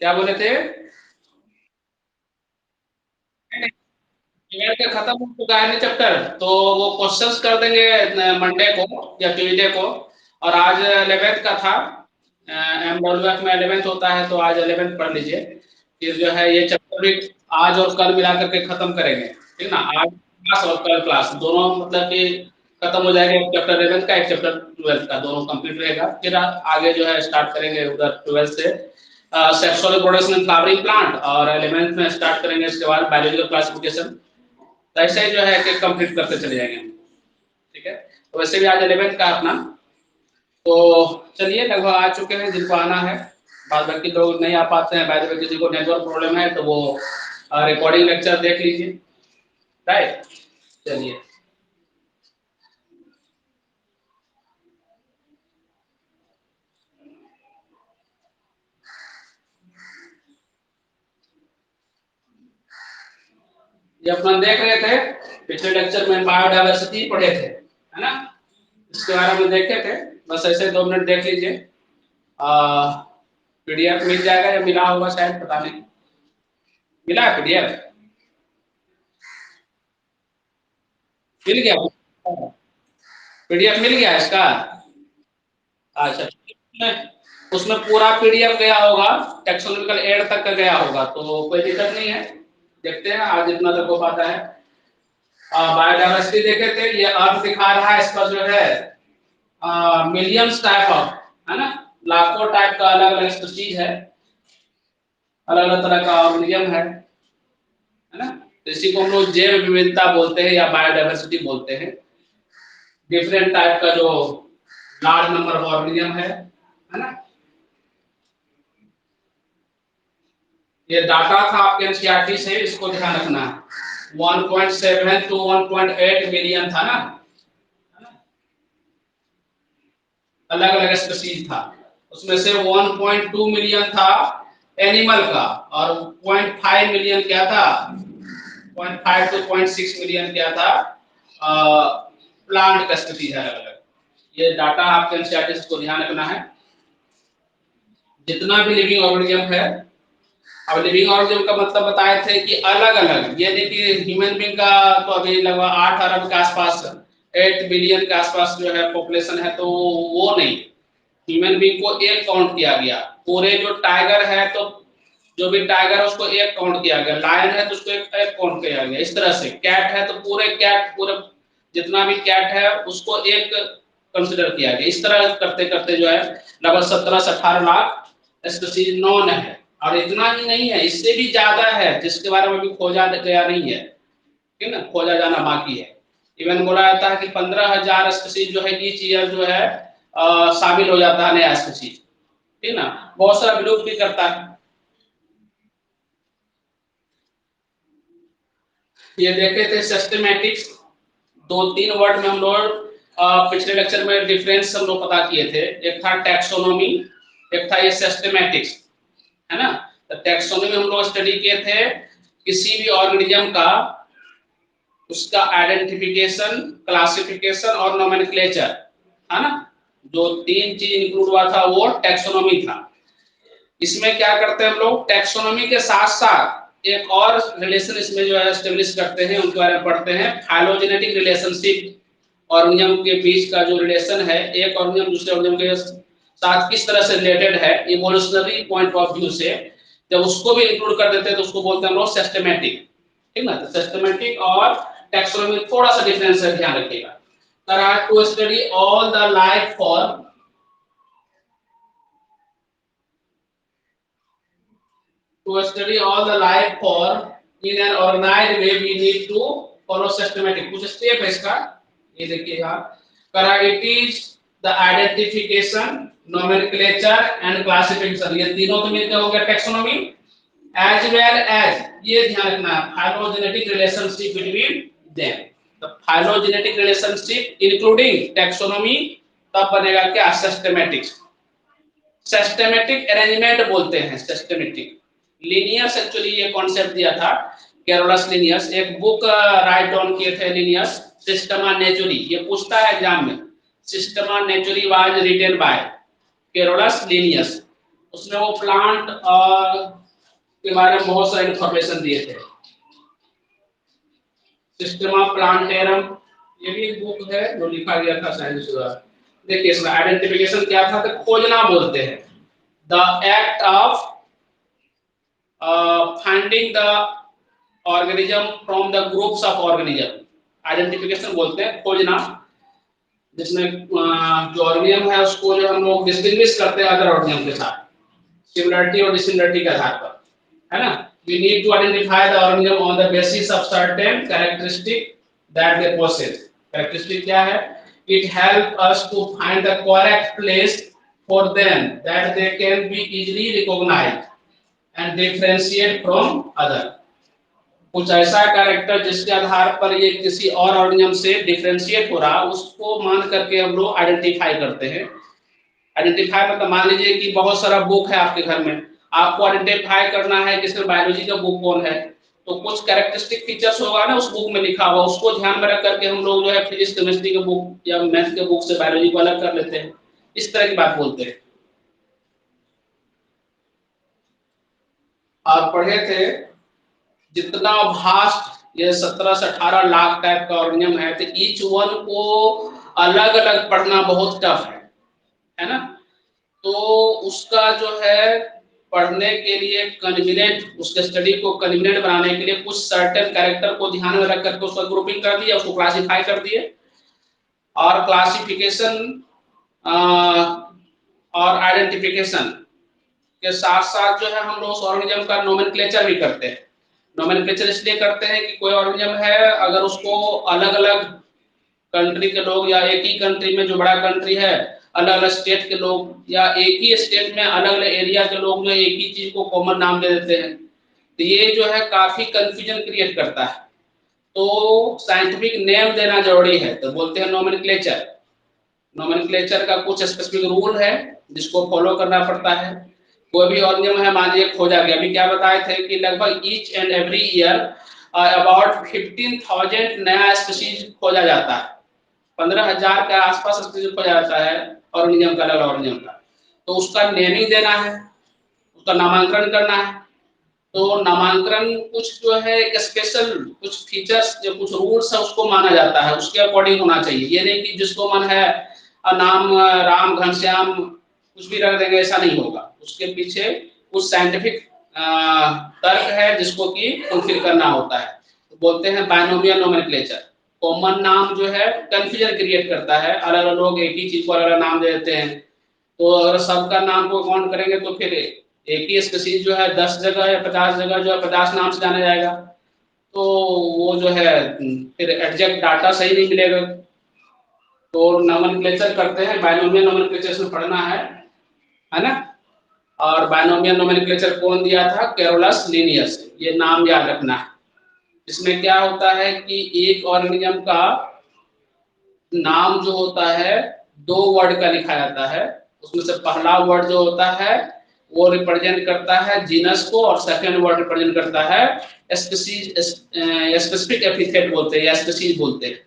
क्या बोले थे? ट्वेल्थ का खत्म हो चुका है ना चैप्टर, तो वो क्वेश्चंस कर देंगे मंडे को या ट्यूसडे को। और आज 11th का था, एमडब्ल्यूएफ में 11th होता है, तो आज 11th पढ़ लीजिए। फिर जो है ये चैप्टर भी आज और कल मिला करके खत्म करेंगे, ठीक ना। आज क्लास और कल क्लास दोनों मतलब कि खत्म हो जाएगा। एक चैप्टर 11th का, एक चैप्टर 12th का, दोनों कंप्लीट रहेगा। फिर आगे जो है स्टार्ट करेंगे उधर 12th से sexual reproduction in flowering plant, और 11th में स्टार्ट करेंगे इसके बाद बायोलॉजिकल क्लासिफिकेशन। तो ऐसे ही जो है कि कंप्लीट करते चले जाएंगे हम, ठीक है। तो वैसे भी आज 11th का अपना, तो चलिए लगभग आ चुके हैं जिनको आना है। बाद बाकी लोग नहीं आ पाते हैं, बाद में किसी को नेटवर्क प्रॉब्लम है तो वो रिकॉर्डिंग लेक्चर देख लीजिए, राइट। चलिए, ये अपना देख रहे थे, पिछले लेक्चर में बायोडायवर्सिटी पढ़े थे, है ना। इसके बारे में देखे थे, बस ऐसे 2 मिनट देख लीजिए। पीडीएफ मिल जाएगा या मिला होगा शायद, पता नहीं। मिला है पीडीएफ? मिल गया? पीडीएफ मिल गया इसका? अच्छा, उसमें उसमें पूरा पीडीएफ गया होगा, टेक्सोनॉमिकल एड तक का गया होगा, तो कोई दिक्कत नहीं है। देखते हैं आज जितना तक हो पाता है। बायोडायवर्सिटी देखे थे, ये अर्थ दिखा रहा है, इस पर जो है मिलियंस टाइप ऑफ, है ना, लाखों टाइप का अलग अलग स्पीशीज है, अलग अलग तरह का ऑर्गेनिज्म है ना। तो इसी को हम लोग जैव विविधता बोलते हैं या बायोडायवर्सिटी बोलते हैं। डिफरेंट टाइप का जो लार्ज नंबर ऑफ ऑर्गेनिज्म है ना। ये डाटा था आपके एनसीईआरटी से, इसको ध्यान रखना है। 1.7 to 1.8 मिलियन था ना, अलग अलग स्पीशीज था। उसमें से 1.2 मिलियन था एनिमल का, और 0.5 मिलियन क्या था, 0.5 to 0.6 मिलियन क्या था प्लांट का स्पीशीज है, अलग अलग। ये डाटा आपके एनसीईआरटी को ध्यान रखना है। जितना भी लिविंग ऑर्गेनिज्म है, अब लिविंग ऑर्गेनिज्म का मतलब बताए थे कि अलग अलग, ये देखिए ह्यूमन बीइंग का तो अभी लगभग 8 अरब के आसपास, 8 बिलियन के आसपास जो है पॉपुलेशन है, तो वो नहीं, ह्यूमन बीइंग को एक काउंट किया गया। पूरे जो टाइगर है, तो जो भी टाइगर है उसको एक काउंट किया गया, लायन है तो उसको एक काउंट किया गया, इस तरह से कैट है तो पूरे कैट, पूरे जितना भी कैट है उसको एक कंसिडर किया गया। इस तरह करते करते जो है लगभग 17 से 18 लाख स्पीशीज नॉन है। और इतना ही नहीं है, इससे भी ज्यादा है जिसके बारे में भी खोजा गया नहीं है, ठीक ना, खोजा जाना बाकी है। इवन बोला जाता है कि 15,000 स्पीशीज जो है ईच ईयर जो है शामिल हो जाता है नया स्पीशीज, ठीक ना। बहुत सारा विलुप्त भी करता है। ये देखे थे सिस्टमैटिक्स, 2-3 वर्ड में हम लोग पिछले लेक्चर में डिफरेंस हम लोग पता किए थे। एक था टैक्सोनॉमी, एक था ये सिस्टमैटिक्स, है ना। तो टैक्सोनॉमी हम लोग स्टडी किए थे किसी भी ऑर्गेनिज्म का, उसका आइडेंटिफिकेशन, क्लासिफिकेशन और नोमेनक्लेचर, है ना। जो 3 चीज इंक्लूड हुआ था वो टैक्सोनॉमी था। इसमें क्या करते हैं हम लोग, टैक्सोनॉमी के साथ साथ एक और रिलेशन इसमें जो है एस्टेब्लिश करते हैं, उनके बारे में पढ़ते हैं, फाइलोजेनेटिक रिलेशनशिप। ऑर्गेनिज्म के बीच का जो रिलेशन है, एक ऑर्गेनिज्म दूसरे ऑर्गेनिज्म के साथ किस तरह से रिलेटेड है इवोल्यूशनरी पॉइंट ऑफ व्यू से, जब उसको भी इंक्लूड कर देते हैं तो उसको बोलते हैं हम लोग सिस्टमैटिक, ठीक ना। तो सिस्टमैटिक और टैक्सोनॉमी में थोड़ा सा डिफरेंस है, ध्यान रखिएगा। To study all the life form, to study all the life form in an organized way we need to follow systematic, कुछ स्टेप है इसका, ये देखिएगा। करा it is the identification, nomenclature and classification, ये तीनों तो मिलकर हो गया टैक्सोनॉमी। एज वेल एज, ये ध्यान रखना है, phylogenetic relationship between them. The phylogenetic relationship including taxonomy, तब बनेगा क्या, सिस्टमैटिक्स। सिस्टेमेटिक अरेंजमेंट बोलते हैं सिस्टेमेटिक। लिनियस एक्चुअली ये कॉन्सेप्ट दिया था कैरोलस लिनियस, एक बुक राइट डाउन किए थे लिनियस, सिस्टमा नेचुरी। ये पूछता है एग्जाम में, Systema Naturae was written by Carolus Linnaeus. उसमें वो प्लांट के बारे में बहुत सारी इंफॉर्मेशन दिए थे। सिस्टमा प्लांटेरम, ये भी एक बुक है जो लिखा गया था साइंस द्वारा। देखिए इसमें आइडेंटिफिकेशन क्या था, तो खोजना बोलते हैं, the act of finding the organism from the groups of organism, identification बोलते हैं, खोजना, जिसमें जो ऑर्गेनिज्म है उसको जो हम लोग डिस्टिंग्विश करते हैं अदर ऑर्गेनिज्म के साथ, सिमिलरिटी और डिसिमिलरिटी के आधार पर, है ना। We need to identify the organism on the basis of certain characteristic that they possess. Characteristic क्या है? It help us to find the correct place for them that they can be easily recognized and differentiate from other. कुछ ऐसा character जिसके आधार पर ये किसी और organism से डिफरेंशिएट हो रहा, उसको मान करके हम लोग आइडेंटिफाई करते हैं। आइडेंटिफाई मतलब मान लीजिए कि बहुत सारा बुक है आपके घर में, आपको आइडेंटिफाई करना है कि इसमें बायोलॉजी का बुक कौन है, तो कुछ कैरेक्टरिस्टिक फीचर्स होगा ना उस बुक में लिखा हुआ, उसको ध्यान में रख करके हम लोग जो है फिजिक्स केमिस्ट्री के बुक या मैथ के बुक से बायोलॉजी को अलग कर लेते हैं। इस तरह की बात बोलते हैं। आप पढ़े थे जितना भास्ट ये 17 से 18 लाख टाइप का ऑर्गेनिज्म है, तो ईच वन को अलग अलग पढ़ना बहुत टफ है ना। तो उसका जो है पढ़ने के लिए कन्वीनियंट, उसके स्टडी को कन्वीनियंट बनाने के लिए कुछ सर्टेन कैरेक्टर को ध्यान में रख करके उसका ग्रुपिंग कर दिया, उसको क्लासिफाई कर दिए, और क्लासिफिकेशन और आइडेंटिफिकेशन के साथ साथ जो है हम लोग उस ऑर्गेनिज्म का नोमेनक्लेचर भी करते हैं। नोमेनक्लेचर इसलिए करते हैं कि कोई ऑर्गेनिज्म है, अगर उसको अलग अलग कंट्री के लोग या एक ही कंट्री में जो बड़ा कंट्री है अलग अलग स्टेट के लोग या एक ही स्टेट में अलग अलग एरिया के लोग जो एक ही चीज को कॉमन नाम दे देते हैं, तो ये जो है काफी कंफ्यूजन क्रिएट करता है। तो साइंटिफिक नेम देना जरूरी है, तो बोलते हैं नोमेनक्लेचर। नोमेनक्लेचर का कुछ स्पेसिफिक रूल है जिसको फॉलो करना पड़ता है। कोई भी ऑर्गेनिज्म है, मान लीजिए खोजा गया, अभी क्या बताए थे कि लगभग each and every year about 15,000 नया स्पीशीज खोजा जाता है, 15,000 के आसपास स्पीशीज खोजा जाता है ऑर्गेनिज्म का, अलग ऑर्गेनिज्म का। तो उसका नेमिंग देना है, उसका नामांकन करना है। तो नामांकन कुछ जो है एक स्पेशल कुछ फीचर्स जो कुछ रूल्स है उसको माना जाता है, उसके अकॉर्डिंग होना चाहिए। ये नहीं कि जिसको मन है नाम राम घनश्याम कुछ भी रख देंगे, ऐसा नहीं होगा। उसके पीछे कुछ साइंटिफिक तर्क है जिसको कि फुलफिल करना होता है। तो बोलते हैं बायनोमियल नोमेनक्लेचर। कॉमन नाम जो है कंफ्यूजन क्रिएट करता है, अलग अलग लोग एक ही चीज को अलग अलग नाम दे देते हैं। तो अगर सबका नाम को काउंट करेंगे तो फिर एक ही स्पीशीज जो है 10 जगह या 50 जगह जो है 50 नाम से जाना जाएगा, तो वो जो है फिर एग्जैक्ट डाटा सही नहीं मिलेगा। तो नोमेनक्लेचर करते हैं, बायनोमियल नोमेनक्लेचर में पढ़ना है ना। और बायनोमियल नोमेनक्लेचर कौन दिया था? Carolus Linnaeus. ये नाम याद रखना है। इसमें क्या होता है कि एक ऑर्गेनिज्म का नाम जो होता है 2 वर्ड का लिखा जाता है। उसमें से पहला वर्ड जो होता है वो रिप्रेजेंट करता है जीनस को, और सेकंड वर्ड रिप्रेजेंट करता है स्पीशीज, स्पेसिफिक एपिथेट बोलते हैं या स्पीशीज बोलते हैं।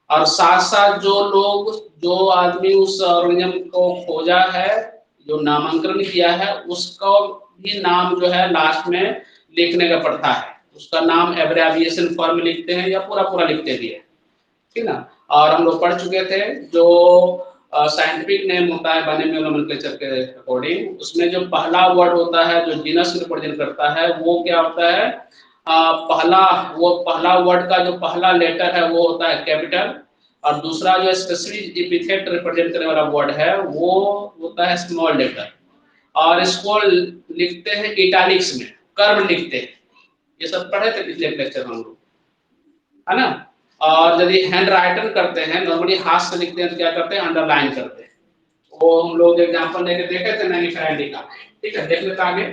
और साथ साथ जो आदमी उस ऑर्गेनिज्म को खोजा है, जो नामांकन किया है, उसका भी नाम जो है लास्ट में लिखने का पड़ता है। उसका नाम एब्रिविएशन फॉर्म में लिखते हैं या पूरा पूरा लिखते भी है, ठीक ना। और हम लोग पढ़ चुके थे जो साइंटिफिक नेम होता है बायनोमियल नोमेनक्लेचर के अकॉर्डिंग, उसमें जो पहला वर्ड होता है जो जीनस रिप्रेजेंट करता है वो क्या होता है? पहला वर्ड का जो पहला लेटर है वो होता है कैपिटल, और दूसरा जो स्पेसिफिक एपिथेट रिप्रेजेंट करने वाला वर्ड है वो होता है स्मॉल लेटर। और इसको लिखते हैं इटैलिक्स में, कर्व लिखते हैं। ये सब पढ़े थे पिछले लेक्चर में हम लोग, है ना। और यदि हैंड राइटन करते हैं, नॉर्मली हाथ से लिखते हैं तो क्या करते हैं? अंडरलाइन करते हैं। वो हम लोग एग्जांपल लेके देखे थे मैनी फ्राइडे का, ठीक है, देख लेते आगे।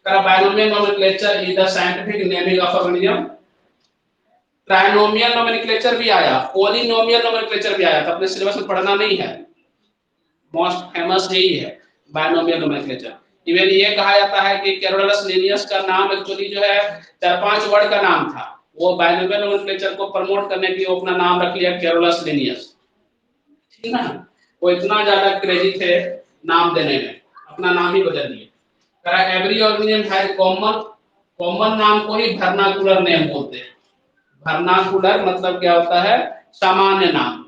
Binomial nomenclature is the scientific naming of organism. Trinomial nomenclature भी आया, पॉलिनोमियल नोमेनक्लेचर भी आया था, अपने सिलेबस में पढ़ना नहीं है, मोस्ट फेमस यही है बायनोमियल नोमेनक्लेचर। इवन ये कहा जाता है कि कैरोलस लिनियस का नाम एक्चुअली जो है 4-5 वर्ड का नाम था, वो बायनोमियल नोमेनक्लेचर को प्रमोट करने के लिए अपना नाम रख लिया कैरोलस लिनियस, ठीक ना। वो इतना ज्यादा क्रेजी थे नाम देने में, अपना नाम ही बदल दिए। Every organism has common, common नाम को ही वर्नाकुलर नेम बोलते हैं। वर्नाकुलर मतलब क्या होता है, सामान्य नाम,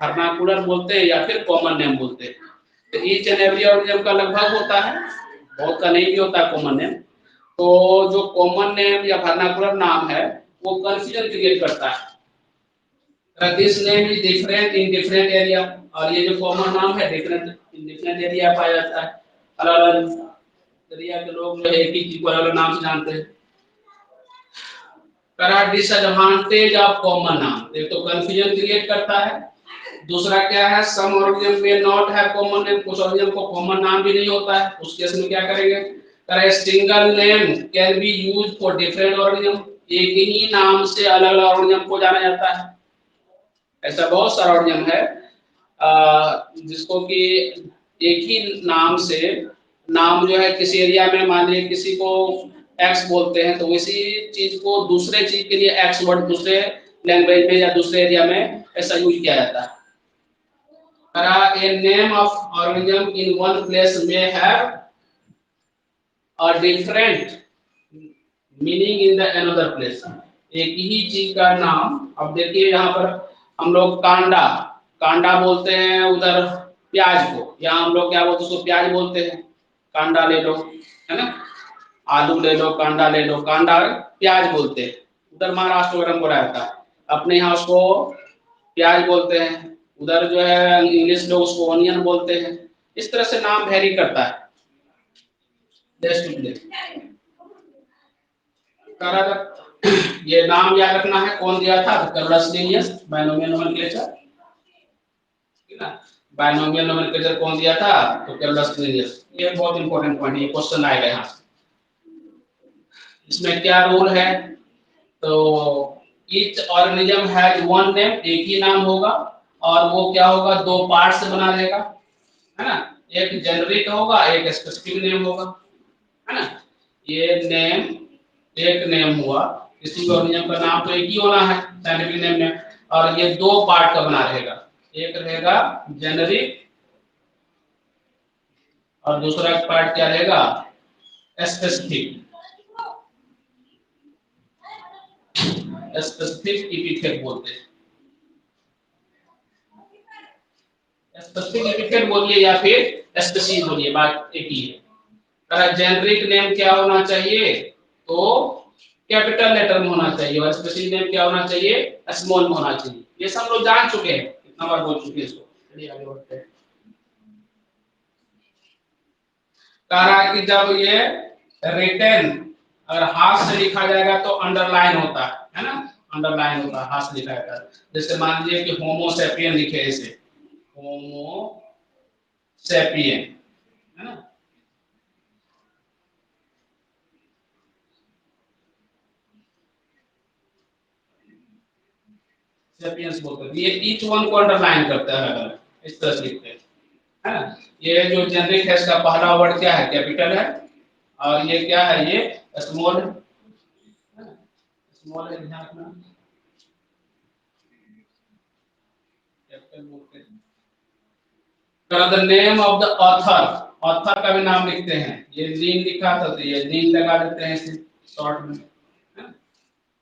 वर्नाकुलर बोलते हैं या फिर कॉमन नेम बोलते हैं। तो ईच एंड एवरी ऑर्गेनिज्म का लगभग होता है, बहुत का नहीं भी होता है कॉमन नेम। तो जो कॉमन नेम या वर्नाकुलर नाम है वो कंफ्यूजन क्रिएट करता है। This name is different in different area, और ये जो कॉमन नाम है डिफरेंट इन डिफरेंट एरिया पाया जाता है। अलग अलग एरिया के लोग जो है एक ही चीज को अलग अलग नाम से जानते हैं। डिसएडवांटेज ऑफ कॉमन नाम, एक तो कंफ्यूजन क्रिएट करता है, दूसरा क्या है, सम ऑर्गेनिज्म में नॉट है कॉमन नेम, कुछ ऑर्गेनिज्म को कॉमन नाम भी नहीं होता है, उस केस में क्या करेंगे, single name can be use for different organism, एक ही नाम से अलग अलग ऑर्गेनिज्म को जाना जाता है। ऐसा बहुत सारा ऑर्गेनिज्म है जिसको कि एक ही नाम से, नाम जो है किसी एरिया में मान लीजिए किसी को एक्स बोलते हैं, तो उसी चीज को दूसरे चीज के लिए एक्स वर्ड दूसरे लैंग्वेज में या दूसरे एरिया में ऐसा यूज किया जाता है। A name of organism in one place may have a different meaning in the another place। एक ही चीज का नाम, अब देखिए यहाँ पर हम लोग कांडा, कांडा बोलते हैं उधर प्याज को, यहाँ हम लोग क्या बोलते हैं उसको प्याज बोलते हैं, कांडा ले लो, है ना, आलू ले लो, कांडा ले लो, कांडा प्याज बोलते हैं, उधर महाराष्ट्र वगैरह बोला जाता है, अपने यहाँ उसको प्याज बोलते हैं, उधर जो है इंग्लिश लोग उसको ऑनियन बोलते हैं। इस तरह से नाम वेरी करता है। ये नाम याद रखना है, कौन दिया था, कैरोलस लिनियस, बाइनोमियल नोमेनक्लेचर, ठीक है, बाइनोमियल नोमेनक्लेचर कौन दिया था, तो कैरोलस लिनियस। ये बहुत इंपॉर्टेंट पॉइंट, ये क्वेश्चन आएगा यहाँ से। इसमें क्या रूल है, तो each organism has one name, एक ही नाम होगा, और वो क्या होगा, दो पार्ट से बना रहेगा, है ना, एक जेनरिक होगा, एक स्पेसिफिक नेम होगा, है ना। ये नेम, एक नेम हुआ, किसी भी ऑर्गेनिज्म का नाम तो एक ही होना है साइंटिफिक नेम में, और ये दो पार्ट का बना रहेगा, एक रहेगा जेनरिक और दूसरा पार्ट क्या रहेगा, स्पेसिफिक। स्पेसिफिक एपिथेट बोलते हैं, स्पेसिफिक एपिथेट बोलिए या फिर स्पेसीज बोलिए, बात एक ही है। जेनरिक नेम क्या होना चाहिए, तो कैपिटल लेटर में होना चाहिए, और स्पेसिफिक नेम क्या होना चाहिए, स्मॉल में होना चाहिए। ये सब लोग जान चुके हैं, कितना बार बोल चुके हैं इसको। चलिए आगे बढ़ते हैं। कहा कि जब ये रिटन अगर हाथ से लिखा जाएगा तो अंडरलाइन होता है ना, अंडरलाइन होता है, हाथ से लिखा जाता है। जैसे मान लीजिए कि होमो सैपियन लिखे, इसे होमो सैपियन, है ना, सैपियंस बोलते हैं। ये ईच वन को अंडरलाइन करता है, अगर इस तरह से लिखते हैं, है ना। ये जो जेनरिक है इसका पहला वर्ड क्या है, कैपिटल है, और ये क्या है, ये स्मॉल है, स्मॉल है, ध्यान रखना, कैपिटल बोलते हैं। The name of the author, author का भी नाम लिखते हैं, ये लिंक लिखा था तो ये लिंक लगा देते हैं इसे शॉर्ट में, है ना?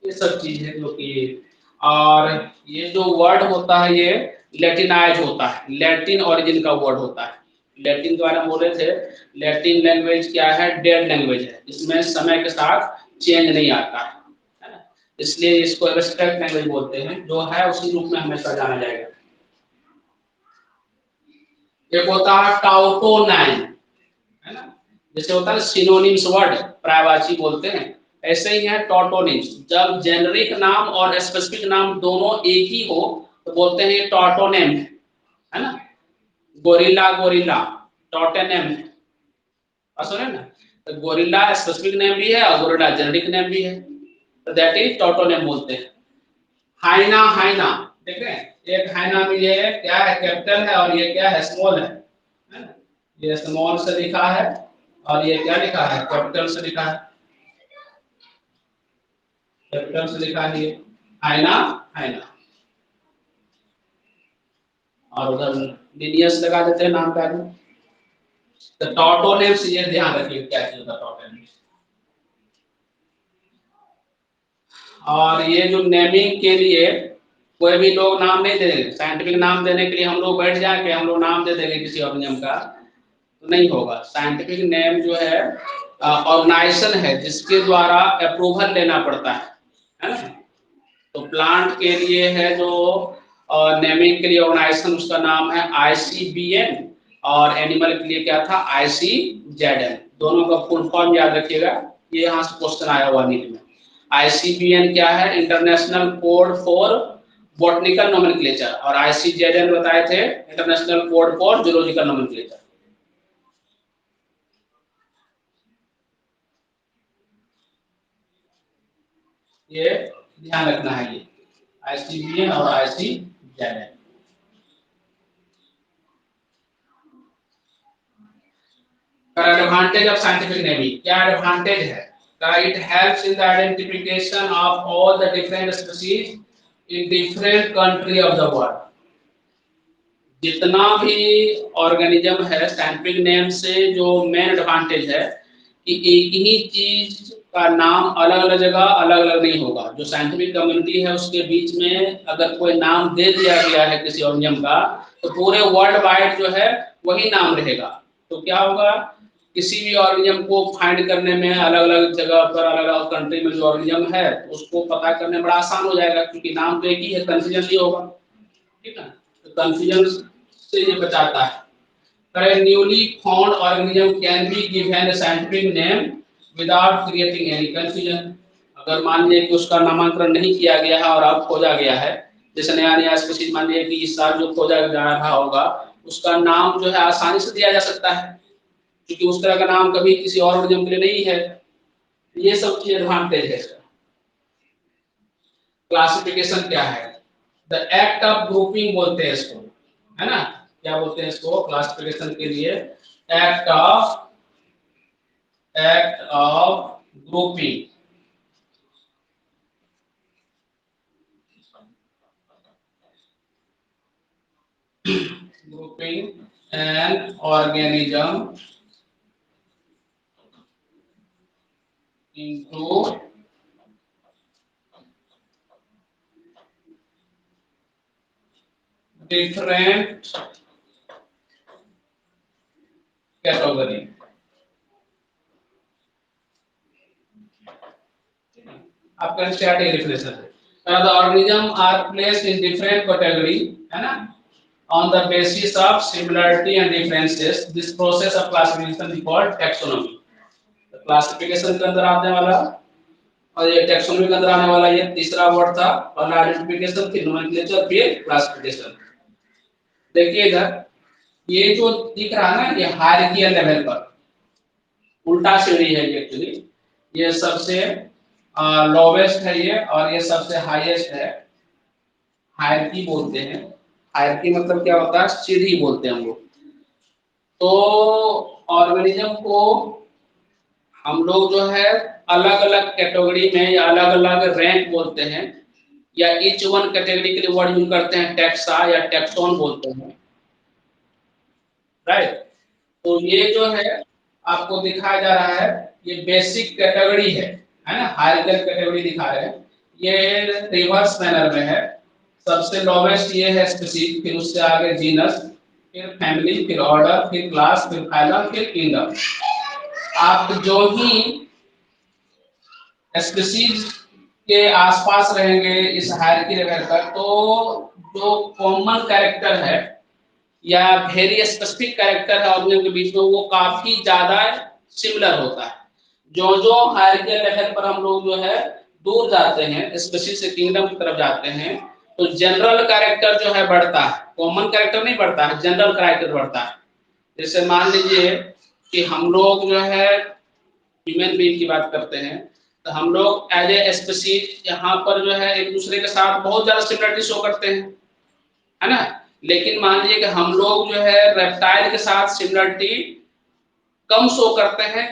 ये सब चीज है जो कि, और ये जो वर्ड होता है ये लैटिनाइज होता है, लैटिन ओरिजिन का वर्ड होता है। लैटिन के बारे में बोले थे, लैटिन लैंग्वेज क्या है, डेड लैंग्वेज है, इसमें समय के साथ चेंज नहीं आता है ना, इसलिए इसको एब्स्ट्रैक्ट लैंग्वेज बोलते हैं, जो है उसी रूप में हमेशा जाना जाएगा। एक होता है टाउटोनाइन, है ना, जैसे होता है सिनोनिम्स वर्ड, पर्यायवाची बोलते हैं, ऐसे ही है टॉटोनिम्स। जब जेनरिक नाम और स्पेसिफिक नाम दोनों एक ही हो तो बोलते हैं टॉटोनेम, है ना, गोरिल्ला गोरिल्ला, टॉटेनेम, सुने ना, तो गोरिल्ला स्पेसिफिक नेम भी है और गोरिल्ला जेनरिक नेम भी है, तो दैट इज टॉटोनेम बोलते हैं। हाइना, हाइना देख रहे हैं, एक हाइना में ये क्या है, कैपिटल है, और ये क्या है, स्मॉल है ना, ये स्मॉल से लिखा है और ये क्या लिखा है, कैपिटल से लिखा है, कैपिटल से लिखा है ये हाइना, हाइना, और उधर लिनियस लगा देते हैं नाम का आगे। द टॉटोनेम्स, ये ध्यान रखिए क्या चीज होता है टॉटोनेम्स। और ये जो नेमिंग के लिए कोई भी लोग नाम नहीं देंगे, साइंटिफिक नाम देने के लिए हम लोग बैठ जाके हम लोग नाम दे देंगे किसी ऑर्गेनिज्म का, तो नहीं होगा। साइंटिफिक नेम जो है ऑर्गेनाइजेशन है जिसके द्वारा अप्रूवल लेना पड़ता है ना। तो प्लांट के लिए है जो नेमिंग के लिए ऑर्गेनाइजेशन, उसका नाम है ICBN, और एनिमल के लिए क्या था, ICZN। दोनों का फुल फॉर्म याद रखिएगा, ये यहाँ से क्वेश्चन आया हुआ नीट में। ICBN क्या है, international code for botanical nomenclature, और ICZN बताए थे international code for zoological nomenclature. ये ध्यान रखना है, ये ICBN और ICZN। Advantage of scientific naming, क्या एडवांटेज है? It helps in the identification of all the different species in different country of the world. जितना भी ऑर्गेनिज्म है, साइंटिफिक नेम से जो मेन एडवांटेज है कि एक ही चीज का नाम अलग अलग जगह अलग अलग नहीं होगा। जो साइंटिफिक कम्युनिटी है उसके बीच में अगर कोई नाम दे दिया गया है किसी ऑर्गेनिज्म का, तो पूरे वर्ल्ड वाइड जो है वही नाम रहेगा। तो क्या होगा, किसी भी ऑर्गेनिज्म को फाइंड करने में अलग अलग जगह पर अलग अलग कंट्री में जो ऑर्गेनिज्म है उसको पता करने में बड़ा आसान हो जाएगा, क्योंकि नाम तो एक ही है, कंफ्यूजन नहीं होगा। ठीक है, तो कंफ्यूजन से ये बचाता है। A newly found organism can be given a scientific name without creating any confusion। अगर मान लीजिए कि उसका नामकरण नहीं किया गया है और अब खोजा गया है, जैसे नया नया स्पीशीज मान लीजिए कि इस साल जो खोजा जा रहा होगा उसका नाम जो है आसानी से दिया जा सकता है, क्योंकि उस तरह का नाम कभी किसी और ऑर्गेनिज्म के लिए नहीं है। ये सब चीज एडवांटेज है। क्लासिफिकेशन क्या है, द एक्ट ऑफ ग्रुपिंग बोलते हैं इसको, है ना। क्या बोलते हैं इसको क्लासिफिकेशन के लिए, act of grouping. Grouping an organism into different category. आपका स्टैटिक डेफिनेशन है, the organism are placed in different category, है ना, on the basis of similarity and differences. This process of classification is called taxonomy। तो classification के अंदर आने वाला और ये टैक्सोनॉमी के अंदर आने वाला ये तीसरा वर्ड था। और आइडेंटिफिकेशन, फिर नोमेनक्लेचर, फिर क्लासिफिकेशन। देखिए इधर ये जो दिख रहा है ना, ये हायरार्कियल लेवल पर उल्टा सीढ़ी है ये एक्चुअली। ये सबसे लोवेस्ट है ये, और ये सबसे हाईएस्ट है। हायरार्की बोलते हैं, हायरार्की मतलब क्या होता है, सीढ़ी बोलते हैं हम लोग। तो ऑर्गेनिज्म को हम लोग जो है अलग अलग कैटेगरी में या अलग अलग रैंक बोलते हैं, या ईच वन कैटेगरी के लिए वर्ड यूज करते हैं टैक्सा या टैक्सोन बोलते हैं, राइट। तो ये जो है आपको दिखाया जा रहा है, ये बेसिक कैटेगरी है ना, हायरार्किकल कैटेगरी दिखा रहे हैं। ये रिवर्स मैनर में है, सबसे लोवेस्ट ये है स्पीशीज, फिर उससे आगे जीनस, फिर फैमिली, फिर ऑर्डर, फिर क्लास, फिर फाइलम, फिर किंगडम। आप जो ही स्पीशीज के आसपास रहेंगे इस हायरार्की लेवल पर, तो जो कॉमन कैरेक्टर है या वेरी स्पेसिफिक कैरेक्टर है ऑर्गेनिज्म के बीच में, वो काफी ज्यादा सिमिलर होता है। जो जो हायरार्किकल लेवल पर हम लोग जो है दूर जाते हैं, स्पीशीज से किंगडम की तरफ जाते हैं, तो जनरल कैरेक्टर जो है बढ़ता है, कॉमन कैरेक्टर नहीं बढ़ता है, जनरल कैरेक्टर बढ़ता है। जैसे मान लीजिए कि हम लोग जो है ह्यूमन बीइंग की बात करते हैं, तो हम लोग एज ए स्पीशीज यहाँ पर जो है एक दूसरे के साथ बहुत ज्यादा सिमिलरिटी शो करते हैं, है ना। लेकिन मान लीजिए कि हम लोग जो है रेप्टाइल के साथ सिमिलरिटी कम शो करते हैं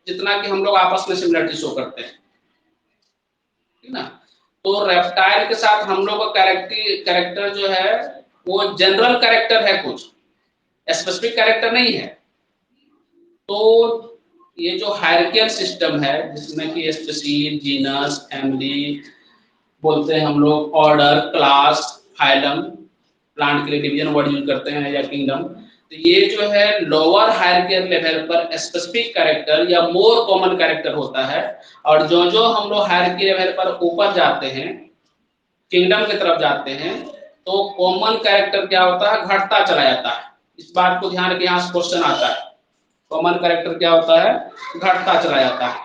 जितना कि हम लोग आपस में सिमिलरिटी शो करते हैं, ठीक ना। तो रेप्टाइल के साथ हम लोग का कैरेक्टर जो है वो जनरल कैरेक्टर है, कुछ स्पेसिफिक कैरेक्टर नहीं है। तो ये जो हायरार्कियल सिस्टम है जिसमें कि स्पीशीज, जीनस, फैमिली बोलते हैं हम लोग, ऑर्डर, क्लास, फाइलम, प्लांट के लिए डिवीजन वर्ड यूज करते हैं, या किंगडम, तो ये जो है लोअर हायरार्कियल लेवल पर स्पेसिफिक कैरेक्टर या मोर कॉमन कैरेक्टर होता है। और जो जो हम लोग हायरार्की लेवल पर ऊपर जाते हैं, किंगडम की तरफ जाते हैं, तो कॉमन कैरेक्टर क्या होता है, घटता चला जाता है। इस बात को ध्यान रखिए, यहाँ क्वेश्चन आता है, कॉमन कैरेक्टर क्या होता है, घटता चला जाता है।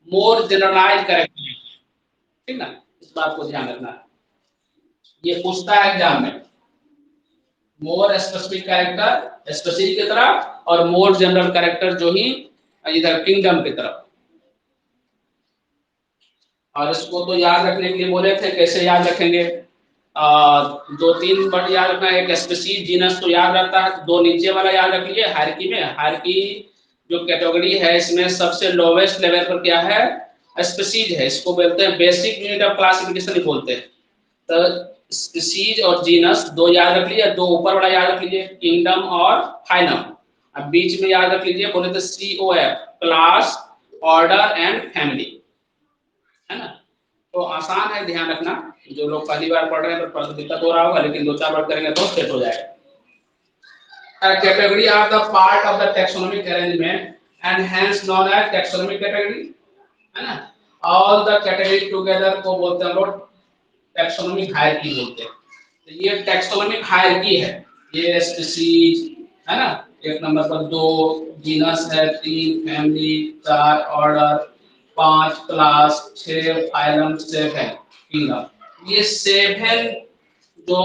मोर जनरलाइज कैरेक्टर, ठीक ना, इस बात को ध्यान रखना है, ये पूछता है एग्जाम में। मोर स्पेसिफिक कैरेक्टर स्पेसिफिक की तरफ, और मोर जनरल कैरेक्टर जो ही इधर किंगडम की तरफ। और इसको तो याद रखने के लिए बोले थे, कैसे याद रखेंगे, दो तीन वर्ड याद रखना है। एक स्पीशीज, जीनस तो याद रहता है, दो नीचे वाला याद रख लीजिए। हायरार्की में, हायरार्की जो कैटेगरी है इसमें सबसे लोवेस्ट लेवल पर क्या है, स्पीशीज है। इसको बोलते हैं बेसिक यूनिट ऑफ क्लासिफिकेशन ही बोलते हैं। तो स्पीशीज और जीनस दो याद रख लीजिए, दो ऊपर वाला याद रख लीजिए, किंगडम और फाइलम। अब बीच में याद रख लीजिए, बोले तो COF, class, order and family, है ना। तो आसान है, ध्यान रखना। जो लोग पहली बार पढ़ रहे हैं तो दिक्कत हो रहा होगा, लेकिन दो चार बार करेंगे तो सेट हो जाएगा। Category are the part of the taxonomic arrangement and hence known as taxonomic category, है ना। ऑल द कैटेगरी टुगेदर को बोलते हैं हम लोग टैक्सोनॉमिक हायरार्की बोलते हैं। तो ये टैक्सोनॉमिक हायरार्की है, ये स्पीशीज है ना, एक नंबर पर, दो जीनस है, तीन फैमिली, चार ऑर्डर, पांच क्लास, छह फाइलम, सेवन किंगडम। ये सेवन जो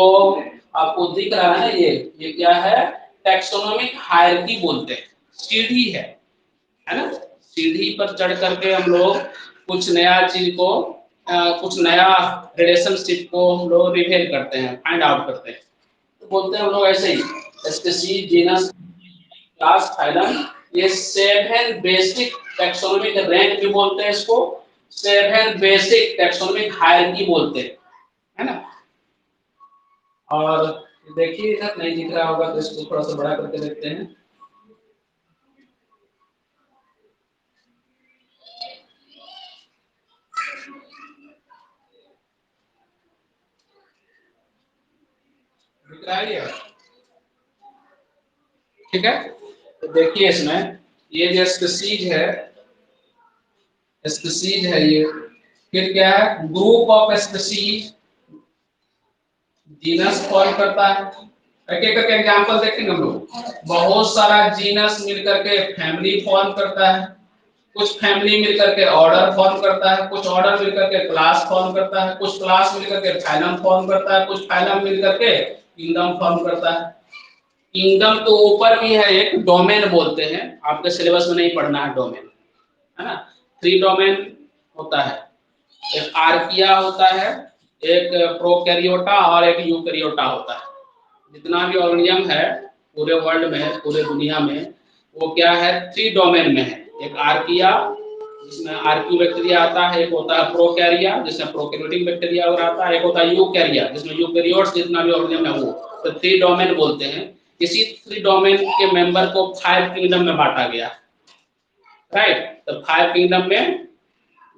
आपको दिख रहा है ना, ये क्या है, टैक्सोनॉमिक हायरार्की बोलते हैं। सीढ़ी है ना, सीढ़ी पर चढ़ करके हम लोग कुछ नया चीज को कुछ नया रिलेशनशिप को हम लोग रिवील करते हैं, फाइंड आउट करते हैं। तो बोलते हैं हम लोग ऐसे ही, स्पीशीज, जीनस, क्लास, फाइलम, ये सेवन बेसिक टैक्सोनॉमिक रैंक भी बोलते हैं इसको, सेवन बेसिक टैक्सोनॉमिक हायरार्की बोलते हैं, है ना। और देखिए इधर नहीं दिख रहा होगा तो इसको थोड़ा सा बड़ा करके देखते हैं। दिख रहा है ये, ठीक है। तो देखिए इसमें ये जो स्पीशीज है ये, फिर क्या है, group of species, genus form करता है। एक एक करके एग्जांपल देखेंगे हम लोग। बहुत सारा जीनस मिलकर के फैमिली फॉर्म करता है, कुछ फैमिली मिलकर के ऑर्डर फॉर्म करता है, कुछ ऑर्डर मिलकर के क्लास फॉर्म करता है, कुछ क्लास मिलकर के फाइलम फॉर्म करता है, कुछ फाइलम मिलकर के किंगडम फॉर्म करता है। किंगडम तो ऊपर भी है, एक डोमेन बोलते हैं, आपके सिलेबस में नहीं पढ़ना है डोमेन, है ना। 3 डोमेन होता है, एक आर्किया होता है, एक प्रोकैरियोटा और एक यूकैरियोटा होता है। जितना भी ऑर्गेनिज्म है पूरे वर्ल्ड में, पूरे दुनिया में, वो क्या है, 3 डोमेन में है। एक आर्किया जिसमें आर्क्यू बैक्टीरिया आता है, एक होता है प्रोकैरिया जिसमें प्रोकैरियोटिक बैक्टीरिया और आता है, एक होता है यूकैरिया जिसमें यूकैरियोट्स जितना भी ऑर्गेनिज्म है वो। तो 3 डोमेन बोलते हैं। इसी 3 डोमेन के मेंबर को 5 किंगडम में बांटा गया, राइट। तो 5 किंगडम में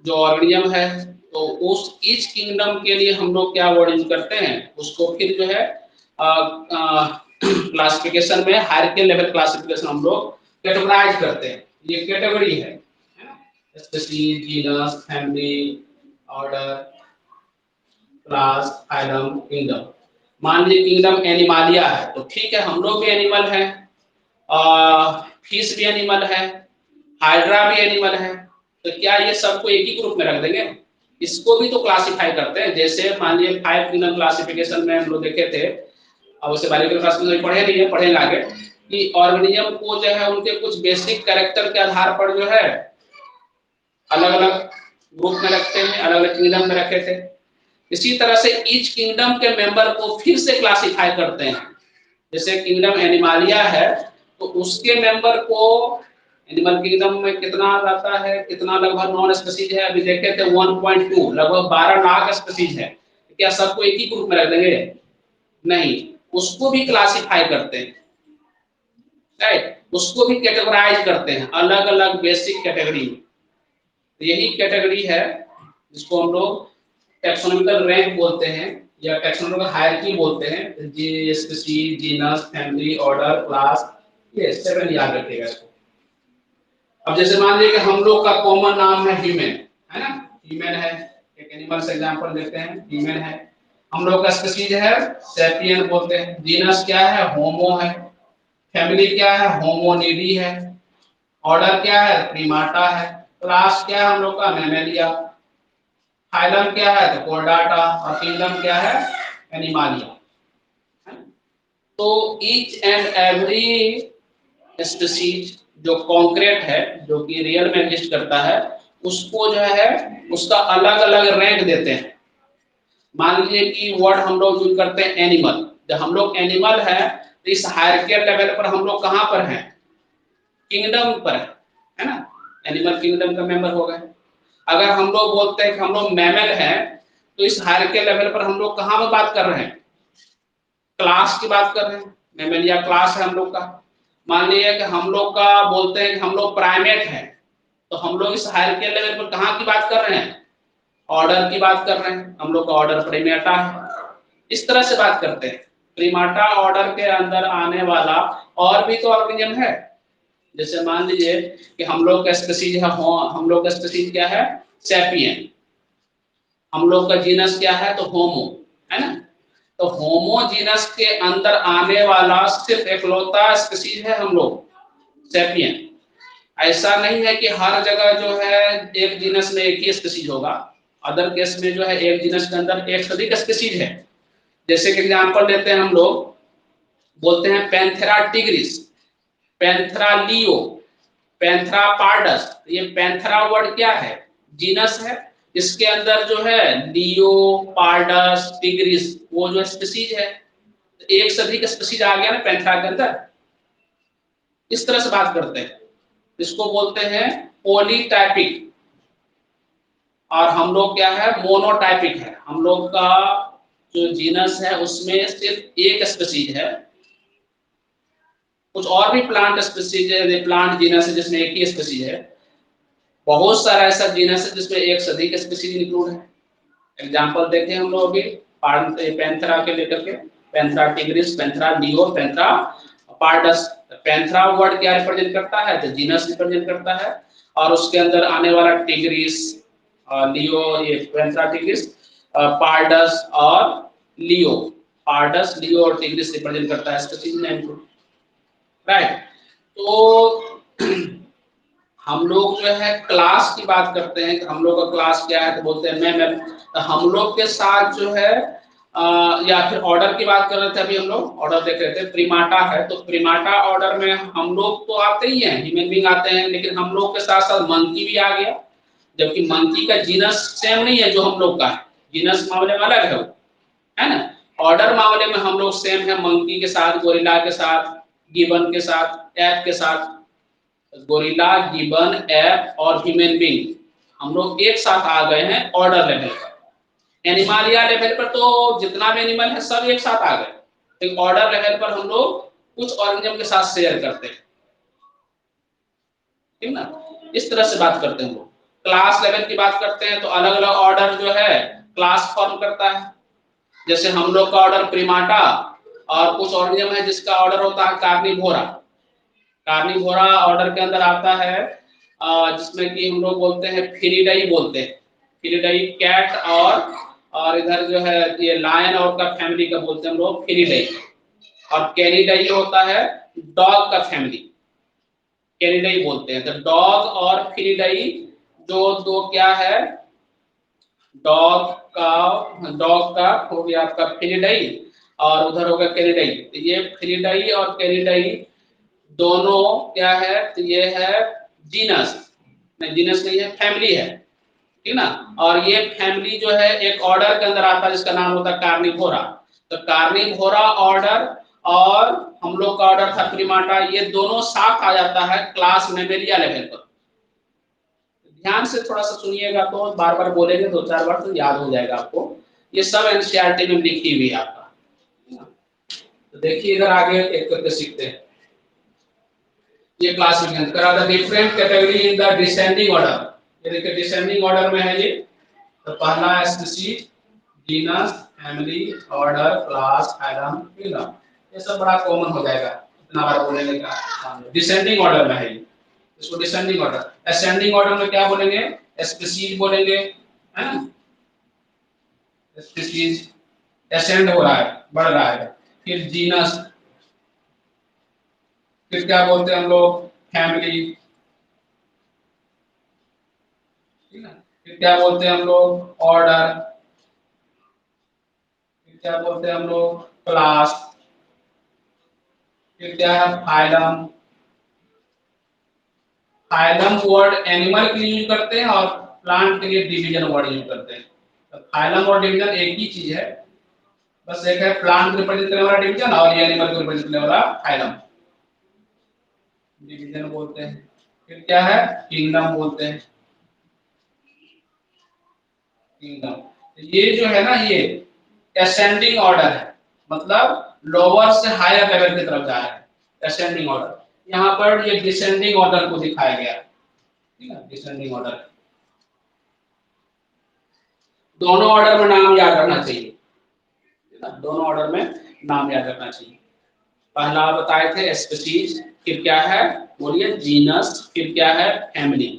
जो ऑर्गेनिज्म है, तो उस ईच किंगडम के लिए हम लोग क्या वर्ड यूज करते हैं, उसको फिर जो है क्लासिफिकेशन में, हायरार्कियल लेवल क्लासिफिकेशन हम लोग कैटेगराइज करते हैं। ये कैटेगरी है ना, species, genus, family, order, class, phylum, kingdom. मान लीजिए किंगडम एनिमालिया है, तो ठीक है, हम लोग भी एनिमल है, फिश भी एनिमल है, हाइड्रा भी एनिमल है, तो क्या ये सबको एक ही ग्रुप में रख देंगे? इसको भी तो क्लासिफाई करते हैं। जैसे मान लीजिए 5 किंगडम क्लासिफिकेशन में हम लोग देखे थे, अब उसे बायोलॉजिकल क्लासिफिकेशन पढ़े नहीं है, पढ़ेंगे आगे, कि ऑर्गेनिज्म को जो है उनके कुछ बेसिक कैरेक्टर के आधार पर जो है अलग अलग ग्रुप में रखते हैं, अलग अलग किंगडम में रखे थे। इसी तरह से ईच किंगडम के मेंबर को फिर से क्लासिफाई करते हैं। जैसे किंगडम एनिमालिया है, तो उसके मेंबर को एनिमल किंगडम में कितना आता है, कितना लगभग नॉन स्पीशीज है, अभी देखे थे 1.2, लगभग 12 लाख स्पीशीज है। क्या सबको एक ही ग्रुप में रख देंगे? नहीं, उसको भी क्लासिफाई करते हैं, राइट, उसको भी कैटेगराइज करते हैं अलग अलग बेसिक कैटेगरी में। तो यही कैटेगरी है जिसको हम लोग टैक्सोनॉमिकल रैंक बोलते हैं या टैक्सोनॉमिकल हायरार्की बोलते हैं। जी, species, genus, family, order, class, ये 7 याद रखिएगा इसको। अब जैसे मान लीजिए कि हम लोग का कॉमन नाम है ह्यूमन, है ना, ह्यूमन है, एक एनिमल से एग्जांपल लेते हैं, ह्यूमन है। हम लोग का स्पीशीज है सैपियन बोलते हैं, जीनस क्या है, होमो है, फैमिली क्या है, होमोनिडी है, ऑर्डर क्या है, प्रीमाटा है, क्लास क्या है हम लोग का, मैमेलिया, फाइलम क्या है तो कोर्डाटा, और किंगडम क्या है, एनिमालिया। तो ईच एंड एवरी स्पीशीज जो कॉन्क्रीट है, जो कि रियल में एग्जिस्ट करता है, उसको जो है उसका अलग अलग रैंक देते हैं। मान लीजिए कि वर्ड हम लोग यूज करते हैं एनिमल, जब हम लोग एनिमल है तो इस हायरार्किकल लेवल पर हम लोग कहां पर हैं, किंगडम पर है ना, एनिमल किंगडम का मेंबर हो गए। अगर हम लोग बोलते हैं कि हम लोग मैमल हैं तो इस हायरार्किकल लेवल पर हम लोग कहां पर बात कर रहे हैं, क्लास की बात कर रहे हैं, मैमलिया क्लास है हम लोग का। मान लीजिए कि हम लोग का बोलते हैं कि हम लोग प्राइमेट हैं, तो हम लोग इस हायरार्किकल लेवल पर कहां की बात कर रहे हैं, ऑर्डर की बात कर रहे हैं, हम लोग का ऑर्डर प्रीमेटा है। इस तरह से बात करते हैं। प्रीमाटा ऑर्डर के अंदर आने वाला और भी तो ऑर्गेनिज्म है। जैसे मान लीजिए कि हम लोग का स्पीशीज है, हम लोग का स्पीशीज क्या है, सैपियन, हम लोग का जीनस क्या है तो होमो, है ना। तो होमो जीनस के अंदर आने वाला सिर्फ एकलौता स्पीशीज है हम लोग, सैपियन। ऐसा नहीं है कि हर जगह जो है एक जीनस में एक ही स्पीशीज होगा, अदर केस में जो है एक जीनस के अंदर एक से अधिक स्पीशीज है। जैसे कि एग्जांपल लेते हैं, हम लोग बोलते हैं Panthera tigris, Panthera leo, Panthera pardus. ये पैंथेरा वर्ड क्या है, जीनस है, इसके अंदर जो है लियो, पार्डस, टिग्रिस वो जो स्पीशीज है, एक से अधिक स्पीशीज आ गया ना पैंथेरा के अंदर। इस तरह से बात करते हैं, इसको बोलते हैं पॉलीटाइपिक। और हम लोग क्या है, मोनोटाइपिक है। हम लोग का जो जीनस है उसमें सिर्फ एक स्पीशीज है। कुछ और भी प्लांट स्पीशीज है, प्लांट जीनस है जिसमें एक ही स्पीशीज है। बहुत सारा ऐसा जीनस है जिसमें एक से अधिक स्पीशीज इंक्लूड है। एग्जांपल देखें हम लोग अभी पैंथेरा के लेकर के, Panthera tigris, Panthera leo, Panthera pardus. Panthera word क्या रिप्रेजेंट करता है, तो जीनस रिप्रेजेंट करता है, और उसके अंदर आने वाला टिग्रिस, लियो, ये पैंथेरा टिग्रिस, पार्डस और लियो, पार्डस, लियो और टिग्रिस रिप्रेजेंट करता है स्पीशीज नेम को, राइट। तो हम लोग जो है क्लास की बात करते हैं कि हम लोग का क्लास क्या है, तो बोलते हैं मैमल। तो हम लोग के साथ जो है या फिर ऑर्डर की बात कर रहे थे, अभी हम लोग ऑर्डर देख रहे थे, प्रीमाटा है, तो प्रीमाटा ऑर्डर में हम लोग तो आते ही हैं, ह्यूमन बीइंग आते हैं, लेकिन हम लोग के साथ साथ मंकी भी आ गया। जबकि मंकी का जीनस सेम नहीं है जो हम लोग का है, जीनस मामले में अलग है वो, है ना। ऑर्डर मामले में हम लोग सेम है, मंकी के साथ, गोरिल्ला के साथ, गिबन के साथ, ऐप के साथ। गोरिल्ला, गिबन, ऐप और ह्यूमन बीइंग हम लोग एक साथ आ गए हैं ऑर्डर लेवल पर। एनिमालिया लेवल पर तो जितना भी एनिमल है सब एक साथ आ गए, एक ऑर्डर लेवल पर हम लोग कुछ ऑर्गेनिज्म के साथ शेयर करते हैं, ठीक ना। इस तरह से बात करते हैं हम लोग। क्लास लेवल की बात करते हैं तो अलग अलग ऑर्डर जो है क्लास फॉर्म करता है। जैसे हम लोग का ऑर्डर प्रीमाटा, और कुछ ऑर्गेनिज्म है जिसका ऑर्डर होता है कार्निवोरा। कार्निवोरा ऑर्डर के अंदर आता है जिसमें कि हम लोग बोलते हैं फिनिडाई, बोलते हैं फिनिडाई कैट, और इधर जो है ये लायन और का फैमिली का बोलते हैं हम लोग फिनिडाई। और कैनिडाई होता है डॉग का फैमिली, कैनिडाई बोलते हैं। तो डॉग और फिनिडाई जो दो क्या है, डॉग का हो गया आपका फिनिडाई, और उधर होगा कैनिडाई। तो ये फिनिडाई और कैनिडाई दोनों क्या है, तो ये है जीनस, नहीं जीनस नहीं है, फैमिली है, ठीक ना। और ये फैमिली जो है एक ऑर्डर के अंदर आता है जिसका नाम होता है कार्निवोरा। तो कार्निवोरा ऑर्डर और हम लोग का ऑर्डर था प्रीमाटा, ये दोनों साथ आ जाता है क्लास मैमेलिया लेवल पर। ध्यान से थोड़ा सा सुनिएगा, तो बार बार बोलेंगे 2-4 बार तो याद हो जाएगा आपको। ये सब एनसीईआरटी में लिखी हुई है आपका। तो देखिए इधर आगे एक करके सीखते हैं। ये क्लासिफिकेशन करा the different category in the descending order. ये देखिए डिसेंडिंग ऑर्डर में है ये। तो पहला species, genus, family, order, class, phylum, film, ये सब बड़ा कॉमन हो जाएगा इतना बार बोलने का। डिसेंडिंग ऑर्डर में है ये, इसको डिसेंडिंग ऑर्डर। असेंडिंग ऑर्डर में क्या बोलेंगे? स्पीशीज बोलेंगे, है ना? स्पीशीज असेंड हो रहा है, बढ़ रहा है। फिर जीनस, फिर क्या बोलते हैं हम लोग? फैमिली, ठीक है। फिर क्या बोलते हैं हम लोग? ऑर्डर, फिर क्या बोलते हैं हम लोग? क्लास, फिर क्या है? फाइलम। फाइलम वर्ड एनिमल के लिए यूज करते हैं और प्लांट के लिए डिवीजन वर्ड यूज करते हैं। तो फाइलम और डिवीजन एक ही चीज है, बस एक है प्लांट को रिप्रेजेंट करने वाला डिवीजन और ये एनिमल को रिप्रेजेंट करने वाला फाइलम, डिवीजन बोलते हैं। फिर क्या है? किंगडम बोलते हैं, किंगडम। ये जो है ना, ये असेंडिंग ऑर्डर है, मतलब लोअर से हायर लेवल की तरफ जा रहा है, असेंडिंग ऑर्डर। यहाँ पर ये डिसेंडिंग ऑर्डर को दिखाया गया, ठीक है, डिसेंडिंग ऑर्डर। दोनों ऑर्डर में नाम याद रखना चाहिए, दोनों ऑर्डर में नाम याद रखना चाहिए। पहला बताए थे स्पीशीज, फिर क्या है? बोलिए जीनस, फिर क्या है? फैमिली।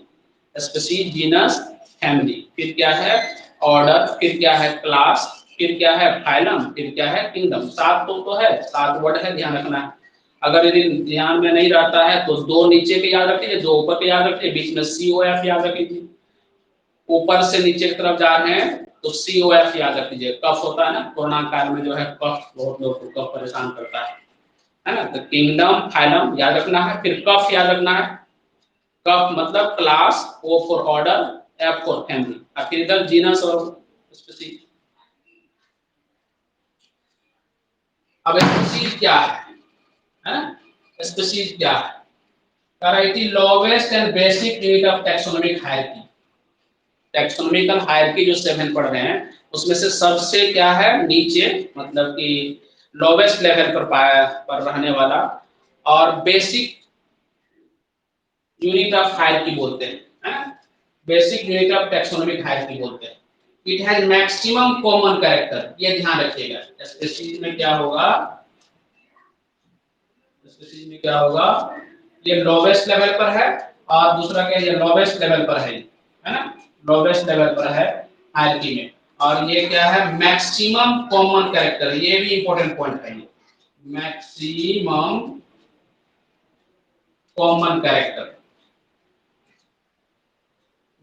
स्पीशीज, जीनस, फैमिली, फिर क्या है? ऑर्डर, फिर क्या है? क्लास, फिर क्या है? फाइलम, फिर क्या है? किंगडम। सात तो है, सात वर्ड है, ध्यान रखना है। अगर यदि ध्यान में नहीं रहता है तो दो नीचे के याद रखिए, दो ऊपर के याद रखिए, बीच में COF याद रखिए। ऊपर से नीचे की तरफ जा रहे हैं तो COF याद रख लीजिए। कफ होता है ना, कोरोना काल में जो है कफ बहुत लोग को कफ परेशान करता है ना? तो किंगडम, फाइलम याद रखना है। फिर कफ याद रखना है, कफ मतलब class, O for order, F for family, और फिर इधर जीनस और स्पीशीज। अब स्पीशीज क्या है? स्पीशीज क्या है? कराइटी lowest and basic unit of taxonomic hierarchy. Taxonomical hierarchy जो 7 पढ़ रहे हैं उसमें से सबसे क्या है? नीचे, मतलब कि लोवेस्ट लेवल पर रहने वाला, और बेसिक यूनिट ऑफ हायरार्की बोलते हैं, basic unit of taxonomic hierarchy बोलते हैं। It has maximum common character, ये ध्यान रखिएगा। स्पीशीज में क्या होगा? स्पीशीज में क्या होगा? ये लोवेस्ट लेवल पर है, और दूसरा क्या? ये लोवेस्ट लेवल पर है ना? लोवेस्ट लेवल पर है हायरार्की में। और ये क्या है? मैक्सिमम कॉमन कैरेक्टर, ये भी इंपॉर्टेंट पॉइंट है। ये maximum common character,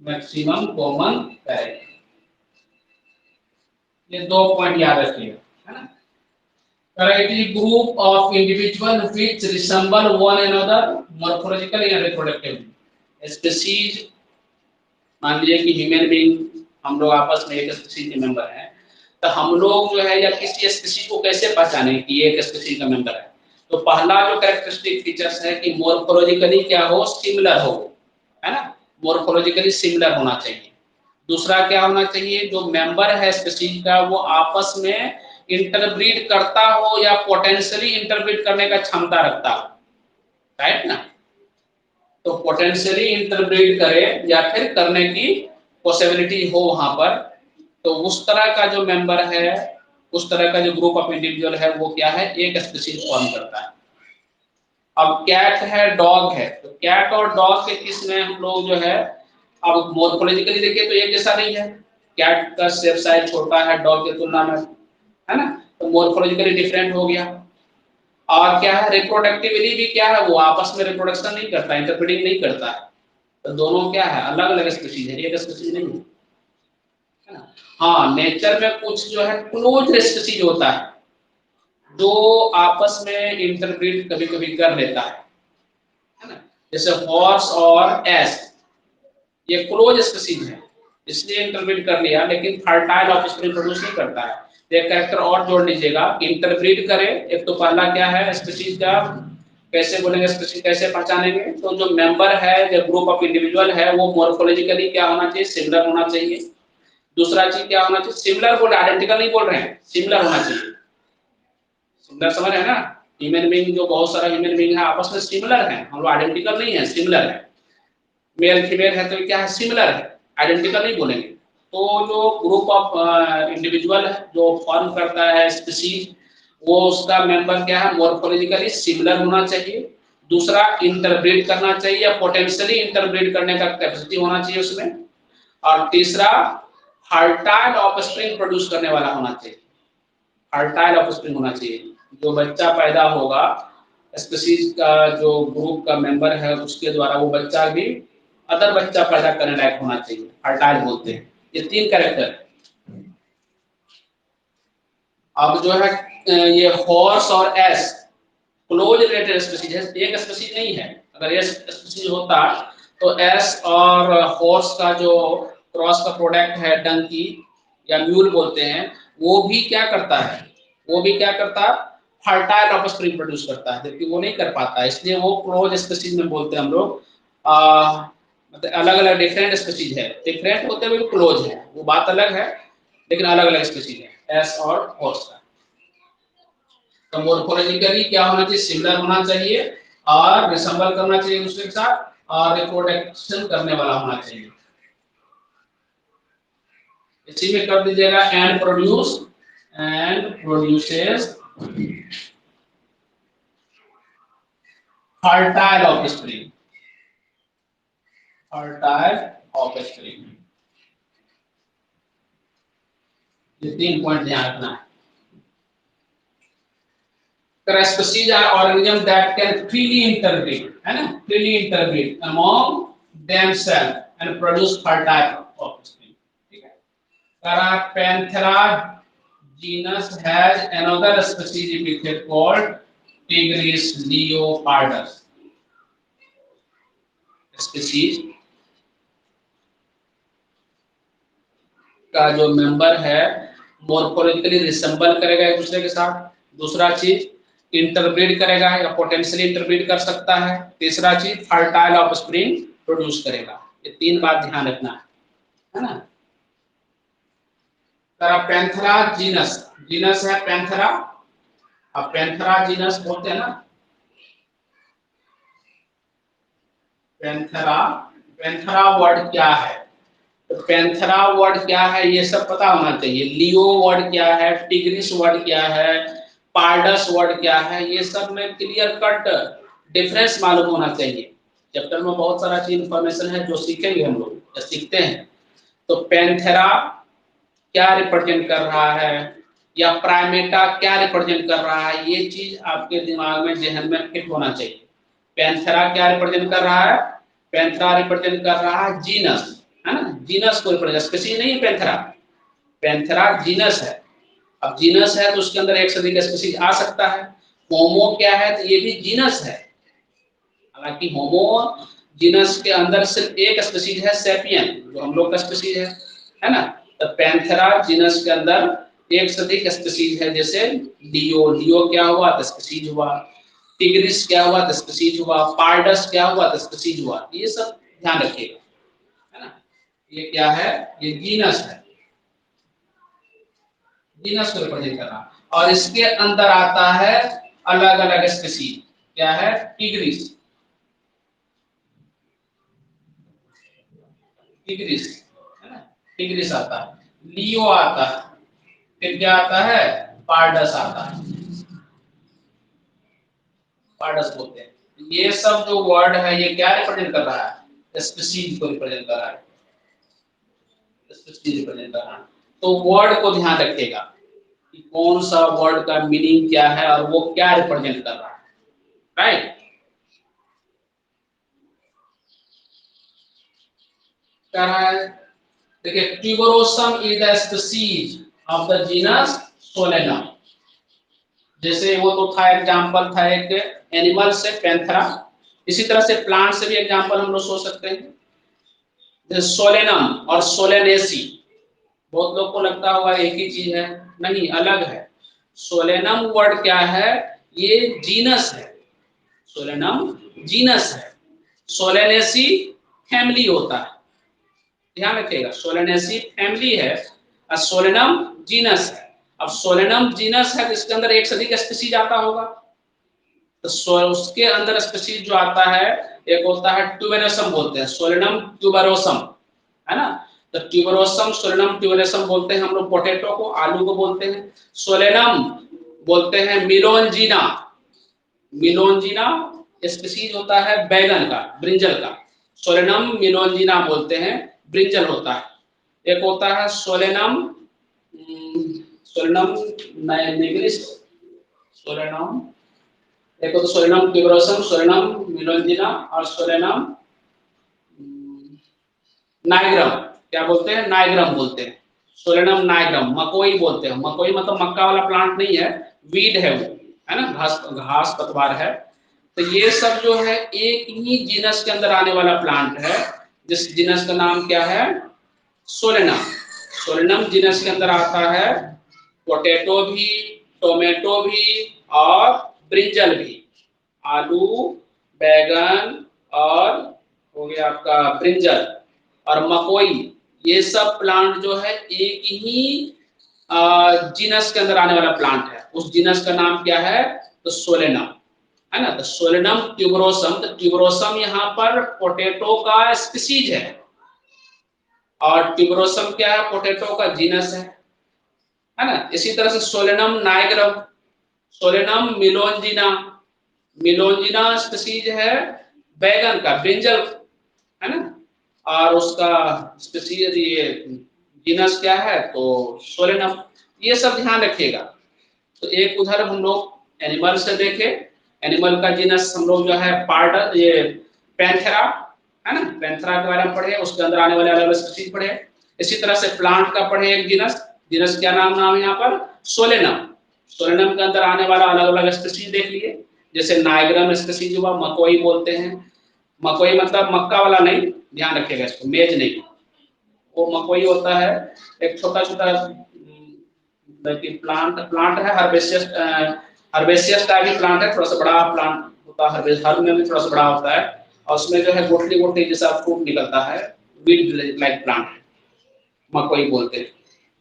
maximum common character, ये दो पॉइंट याद रखिएगा, है ना? Variety group of individual which resemble one another morphologically and reproductively. Species, मान लीजिए कि ह्यूमन बीइंग, हम लोग आपस में एक स्पीशीज के मेंबर हैं, तो हम लोग जो है या किसी स्पीशीज को कैसे पहचाने कि ये एक स्पीशीज का मेंबर है? तो पहला जो कैरेक्टरिस्टिक फीचर्स है कि मोर्फोलॉजिकली क्या हो? सिमिलर हो, है ना? मोर्फोलॉजिकली सिमिलर होना चाहिए। दूसरा क्या होना चाहिए? जो मेंबर है स्पीशीज का वो आपस में इंटरब्रीड करता हो या पोटेंशियली इंटरब्रीड करने का क्षमता रखता हो, राइट ना? तो पोटेंशियली इंटरब्रीड करे या फिर करने की पॉसिबिलिटी हो वहां पर, तो उस तरह का जो मेंबर है, उस तरह का जो ग्रुप ऑफ इंडिविजुअल है, वो क्या है? एक स्पीशीज फॉर्म करता है। अब कैट है, डॉग है, तो कैट और डॉग के केस में हम लोग जो है, अब मोर्फोलॉजिकली देखिए तो एक जैसा नहीं है। कैट का शेप साइज छोटा है डॉग की तुलना में, है ना? तो मोर्फोलॉजिकली डिफरेंट हो गया। और क्या है? रिप्रोडक्टिवली भी क्या है? वो आपस में रिप्रोडक्शन नहीं करता, इंटरब्रीडिंग नहीं करता है। तो दोनों क्या है? अलग अलग स्पीशीज है, एक स्पीशीज नहीं है ना? हाँ, नेचर में कुछ जो है क्लोज स्पीशीज होता है जो आपस में इंटरब्रीड कभी कभी कर लेता है ना? जैसे हॉर्स और एस, ये क्लोज स्पीशीज है, इसलिए इंटरब्रीड कर लिया, लेकिन फर्टाइल ऑफस्प्रिंग प्रोड्यूस नहीं करता है। एक कैरेक्टर और जोड़ लीजिएगा कि इंटरब्रीड करे। एक तो पहला क्या है? स्पीशीज का कैसे बोलेंगे, स्पीशीज कैसे पहचानेंगे? तो जो मेंबर है, जो ग्रुप ऑफ इंडिविजुअल है, वो मोर्फोलॉजिकली क्या होना चाहिए? सिमिलर होना चाहिए। दूसरा चीज क्या होना चाहिए? सिमिलर बोल, आइडेंटिकल नहीं बोल रहे हैं, सिमिलर होना चाहिए। सिमिलर समझ रहे हैं ना? ह्यूमन बीइंग जो बहुत सारा ह्यूमन बीइंग है आपस में सिमिलर है, हम लोग आइडेंटिकल नहीं है, सिमिलर है। मेल फीमेल है तो क्या है, सिमिलर है, आइडेंटिकल नहीं बोलेंगे। तो जो ग्रुप ऑफ इंडिविजुअल जो फॉर्म करता है स्पीशीज, वो उसका मेंबर क्या है, मॉर्फोलॉजिकली सिमिलर होना चाहिए। दूसरा इंटरब्रीड करना चाहिए या पोटेंशियली इंटरब्रीड करने का कैपेसिटी होना चाहिए उसमें। और तीसरा फर्टाइल ऑफस्प्रिंग प्रोड्यूस करने वाला होना चाहिए, फर्टाइल ऑफस्प्रिंग होना चाहिए। जो बच्चा पैदा होगा स्पीशीज का जो ग्रुप का मेंबर है उसके द्वारा, वो बच्चा भी अदर बच्चा पैदा करने लायक होना चाहिए, फर्टाइल बोलते हैं। ये 3 कैरेक्टर। अब जो है ये हॉर्स और एस क्लोज रिलेटेड स्पीशीज है, एक स्पीशीज नहीं है। अगर एस स्पीशीज होता तो एस और हॉर्स का जो क्रॉस का प्रोडक्ट है डंकी या म्यूल बोलते हैं, वो भी क्या करता है, वो भी क्या करता है, फर्टाइल ऑफस्प्रिंग प्रोड्यूस करता है, जबकि वो नहीं कर पाता। इसलिए वो क्लोज स्पीशीज में बोलते हैं हम लोग। मतलब अलग अलग डिफरेंट स्पीशीज है, डिफरेंट होते हुए क्लोज है, वो बात अलग है, लेकिन अलग अलग स्पीशीज है एस और हॉर्स का। तो मॉर्फोलॉजिकली क्या होना चाहिए, सिमिलर होना चाहिए और रिसेंबल करना चाहिए दूसरे के साथ, और रिप्रोडक्शन करने वाला होना चाहिए। इसी में कर दीजिएगा and produces fertile offspring, fertile offspring. ये 3 पॉइंट ध्यान रखना है। Species are organisms that can freely interbreed, है ना, freely interbreed among themselves and produce fertile offspring, ठीक है। Panthera genus has another species epithet called Tigris leopardus. Species का जो मेंबर है मॉर्फोलॉजिकली रिसेंबल करेगा एक दूसरे के साथ। दूसरा चीज इंटरब्रीड करेगा या पोटेंशियली इंटरब्रीड कर सकता है। तीसरा चीज फर्टाइल ऑफस्प्रिंग प्रोड्यूस करेगा। ये 3 बात ध्यान रखना है ना। पैंथेरा जीनस, जीनस है पैंथेरा। अब पैंथेरा जीनस बोलते हैं ना, पैंथेरा, पैंथेरा वर्ड क्या है, तो पैंथेरा वर्ड क्या है ये सब पता होना चाहिए। लियो वर्ड क्या है, टिग्रिस वर्ड क्या है, पार्डस वर्ड क्या है, ये सब में क्लियर कट डिफरेंस मालूम होना चाहिए। चैप्टर में बहुत सारा चीज इंफॉर्मेशन है जो सीखेंगे हम लोग, या सीखते हैं। तो पैंथेरा क्या रिप्रेजेंट कर रहा है या प्राइमेटा क्या रिप्रेजेंट कर रहा है, ये चीज आपके दिमाग में, जहन में फिट होना चाहिए। पैंथेरा क्या रिप्रेजेंट कर रहा है, पैंथेरा रिप्रेजेंट कर रहा है जीनस, है ना, जीनस को रिप्रेजेंट, स्पीशीज नहीं है पैंथेरा, पैंथेरा जीनस है। अब जीनस है तो उसके अंदर एक से अधिक स्पीशीज आ सकता है। होमो क्या है, तो ये भी जीनस है। हालांकि होमो जीनस के अंदर सिर्फ एक स्पीशीज है, सेपियन, जो हम लोग का स्पीशीज है ना। तो पैंथेरा जीनस के अंदर एक से अधिक स्पीशीज है, जैसे लियो, लियो क्या हुआ तो स्पीशीज हुआ, टिग्रिस क्या हुआ तो स्पीशीज हुआ, पार्डस क्या हुआ तो स्पीशीज हुआ। ये सब ध्यान रखिएगा, है ना। ये क्या है, ये जीनस है, जीनस को रिप्रेजेंट कर रहा। और इसके अंदर आता है अलग अलग स्पीशीज, क्या है, टिग्रिस, टिग्रिस, है ना, टिग्रिस आता है, लियो आता है, फिर क्या आता है, पार्डस आता है, पार्डस बोलते हैं। ये सब जो वर्ड है ये क्या रिप्रेजेंट कर रहा है, स्पीशीज को रिप्रेजेंट कर रहा है, स्पीशीज रिप्रेजेंट कर रहा है। तो वर्ड को ध्यान रखिएगा कि कौन सा वर्ड का मीनिंग क्या है और वो क्या रिप्रेजेंट कर रहा है, राइट। क्या है, देखिए, tuberosum is the species of the genus Solanum. जैसे वो तो था, एग्जांपल था एक एनिमल से पैंथेरा, इसी तरह से प्लांट से भी एग्जांपल हम लोग सोच सकते हैं, जैसे सोलेनम और सोलेनेसी। बहुत लोग को लगता होगा एक ही चीज है, नहीं, अलग है। सोलेनम वर्ड क्या है, ये जीनस है, सोलेनम जीनस है, सोलेनेसी फैमिली होता है, ध्यान रखिएगा। सोलेनेसी फैमिली है और सोलेनम जीनस है। अब सोलेनम जीनस है तो इसके अंदर एक से अधिक स्पीशीज आता होगा, तो उसके अंदर स्पीशीज जो आता है, एक होता है ट्यूबेरोसम बोलते हैं, सोलेनम ट्यूबेरोसम, है ना। तो ट्यूबेरोसम, सोलेनम ट्यूबेरोसम बोलते हैं हम लोग पोटैटो को, आलू को बोलते हैं। सोलेनम बोलते हैं मिलोंजिना, मिलोंजिना स्पीशीज होता है बैगन का, ब्रिंजल का। सोलेनम मिलोंजिना बोलते हैं, ब्रिंजल होता है। एक होता है सोलेनम, सोलेनम निग्रिस, सोलेनम, एक होता है सोलेनम ट्यूबेरोसम, सोलेनम मिलोंजिना और सोलेनम नाइग्रम। क्या बोलते हैं? नाइग्रम बोलते हैं, सोलेनम नाइग्रम। मकोई बोलते हैं, मकोई मतलब मक्का वाला प्लांट नहीं है, वीड है वो, है ना, घास घास पतवार है। तो ये सब जो है एक ही जीनस के अंदर आने वाला प्लांट है, जिस जीनस का नाम क्या है? सोलेनम। सोलेनम जीनस के अंदर आता है पोटैटो भी, टोमेटो भी और ब्रिंजल भी। आलू, बैगन और हो गया आपका ब्रिंजल और मकोई, ये सब प्लांट जो है एक ही जीनस के अंदर आने वाला प्लांट है। उस जीनस का नाम क्या है? तो सोलेनम, है ना। तो सोलेनम ट्यूबरोसम, तो ट्यूबरोसम यहाँ पर पोटैटो का स्पीशीज है और ट्यूबरोसम क्या है? पोटैटो का जीनस है ना। इसी तरह से सोलेनम नाइग्रम, सोलेनम मिलोंजिना, मिलोंजिना स्पीशीज है बैगन का, ब्रिंजल, है ना। और उसका स्पीशीज ये जीनस क्या है? तो सोलेनम। ये सब ध्यान रखिएगा। तो एक उधर हम लोग एनिमल से देखे, एनिमल का जीनस हम लोग जो है पार्डर, ये पैंथेरा, है ना, पैंथेरा के बारे में पढ़े, उसके अंदर आने वाले अलग अलग स्पीशीज पढ़े। इसी तरह से प्लांट का पढ़े एक जीनस, जीनस क्या नाम है यहाँ पर? सोलेनम। सोलेनम के अंदर आने वाला अलग अलग स्पीशीज देख लिए, जैसे नाइग्रम स्पीशीज हुआ, मकोई बोलते हैं। मकोई मतलब मक्का वाला नहीं, ध्यान रखिएगा इसको, मेज नहीं, वो मकोई होता है एक छोटा छोटा प्लांट, प्लांट है, हर्बेसियस, हर्बेसियस टाइप की प्लांट है, थोड़ा सा बड़ा प्लांट होता है, हर्ब में भी थोड़ा सा बड़ा होता है और उसमें जो है गोटली गोटली जैसा फ्रूट निकलता है, वीड लाइक प्लांट, मकोई बोलते हैं।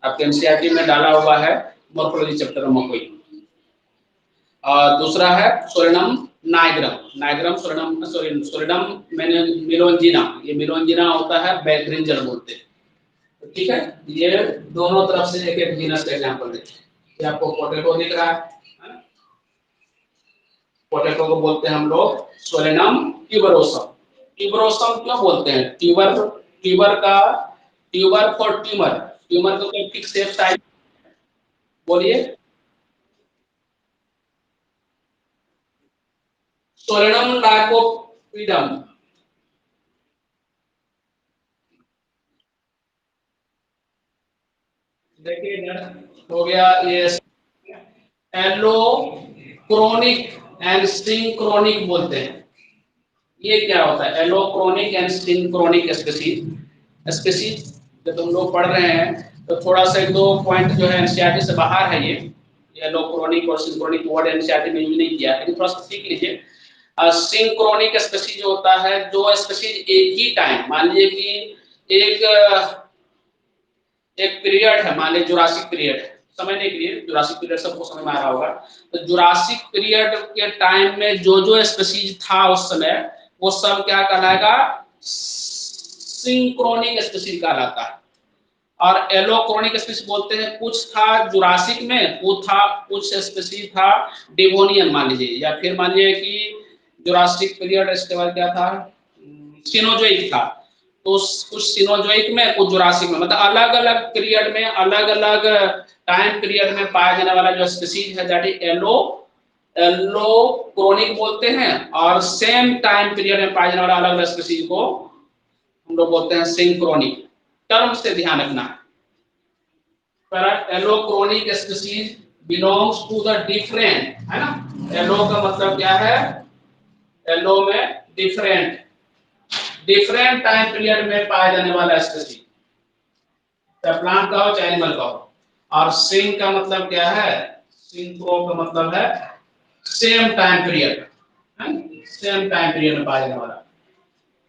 आपके एनसीईआरटी में डाला हुआ है मॉर्फोलॉजी चैप्टर में मकोई। और दूसरा है solanum nigrum, nigrum solanum, sorry solanum melongena, ये मिलोंजिना होता है ब्रिंजल बोलते हैं। ठीक है, ये दोनों तरफ से एक एक जीनस का एग्जांपल देखिए। ये आपको पोटैटो दिख रहा है, पोटैटो को बोलते हैं हम लोग सोलेनम ट्यूबरोसम। ट्यूबरोसम क्यों बोलते हैं? ट्यूबर, ट्यूबर का, ट्यूबर फॉर ट्यूमर, ट्यूमर का कोई फिक्स शेप टाइप, बोलिए। सोलेनम लाइकोपिडम, देखिए इधर हो गया ये एलो क्रोनिक एंड सिंक्रोनिक बोलते हैं। ये क्या होता है? एलोक्रोनिक एंड सिंक्रोनिक स्पीशीज, स्पीशीज जब तुम लोग पढ़ रहे हैं तो थोड़ा सा एक दो पॉइंट जो है एनसीईआरटी से बाहर है, ये एलोक्रोनिक और सिंक्रोनिक वर्ड एनसीईआरटी में यूज नहीं किया, लेकिन थोड़ा सा सीख लीजिए। सिंक्रोनिक स्पीशीज होता है जो स्पीशीज एक ही टाइम, मान लीजिए कि एक पीरियड है, मान लीजिए जुरासिक पीरियड है, समझने के लिए जुरासिक पीरियड सबको समझ में आ रहा होगा। तो जुरासिक पीरियड के टाइम में जो जो स्पीशीज था उस समय, वो सब क्या कहलाएगा? सिंक्रोनिक स्पीशीज कहलाता है। और एलोक्रोनिक स्पीशीज बोलते हैं कुछ था जुरासिक में, कुछ स्पीशीज था डिवोनियन मान लीजिए, या फिर मान लीजिए कि जुरासिक पीरियड, इसके बाद क्या था, सिनोजोइक था, तो कुछ सिनोजोइक में कुछ जुरासिक में, मतलब अलग अलग पीरियड में, अलग अलग टाइम पीरियड में पाया जाने वाला जो स्पीशीज है दैट इज एलोक्रोनिक बोलते हैं। और सेम टाइम पीरियड में पाया जाने वाला अलग अलग स्पीशीज को हम लोग बोलते हैं सिंक्रोनिक। टर्म से ध्यान रखना है। Allochronic species belongs to the different, है ना। एलो का मतलब क्या है? एलो में डिफरेंट, डिफरेंट टाइम पीरियड में पाया जाने वाला स्पीशीज, चाहे प्लांट का हो चाहे एनिमल का हो। और सिंक का मतलब क्या है? सिंक्रो का मतलब है same time period, same time period में पाया जाने वाला।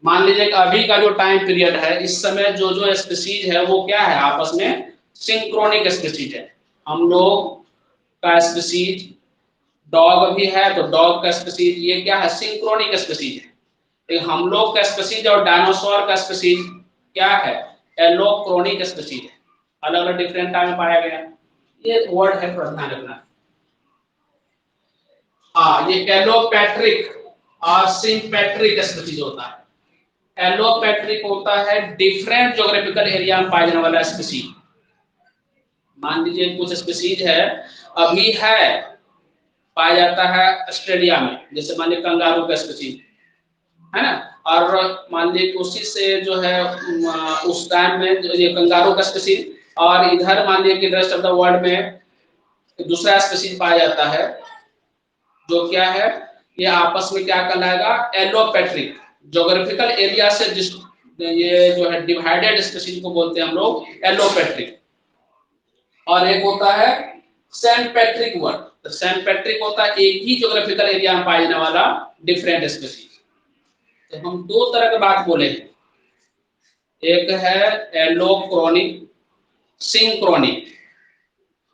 मान लीजिए कि अभी का जो टाइम पीरियड है, इस समय जो जो स्पीशीज है वो क्या है? आपस में सिंक्रोनिक स्पीशीज है। हम लोग का स्पीशीज डॉग भी है, तो डॉग का स्पीसीज ये क्या है, सिंक्रोनिक स्पीसीज है। तो हम लोग का स्पीसीज और डायनासोर का स्पीसीज क्या है, एलोक्रोनिक स्पीसीज है, अलग अलग डिफरेंट टाइम में पाया गया। ये वर्ड है, थोड़ा ध्यान रखना। हाँ, ये एलोपैट्रिक और सिंपैट्रिक स्पीसीज होता है। एलोपैट्रिक होता है डिफरेंट ज्योग्राफिकल एरिया में पाया जाने वाला स्पीसीज। मान लीजिए कुछ स्पीसीज है, अभी है, पाया जाता है ऑस्ट्रेलिया में, जैसे मान लीजिए कंगारू का स्पीसीज है ना, और मान लीजिए उसी से जो है उस टाइम में जो ये कंगारू का स्पीसीज, और इधर मान लीजिए कि रेस्ट ऑफ द वर्ल्ड में दूसरा स्पीसीज पाया जाता है, जो क्या है, ये आपस में क्या कहलाएगा, एलोपैट्रिक। ज्योग्राफिकल एरिया से जिस ये जो है डिवाइडेड स्पीसीज को बोलते हैं हम लोग एलोपैट्रिक। और एक होता है सेंट पैट्रिक वर्ड। तो सेंट पैट्रिक होता है एक ही ज्योग्राफिकल एरिया में पाया जाने वाला डिफरेंट स्पीसीज। तो हम दो तरह की बात बोले हैं, एक है एलोक्रोनिक, सिंक्रोनिक।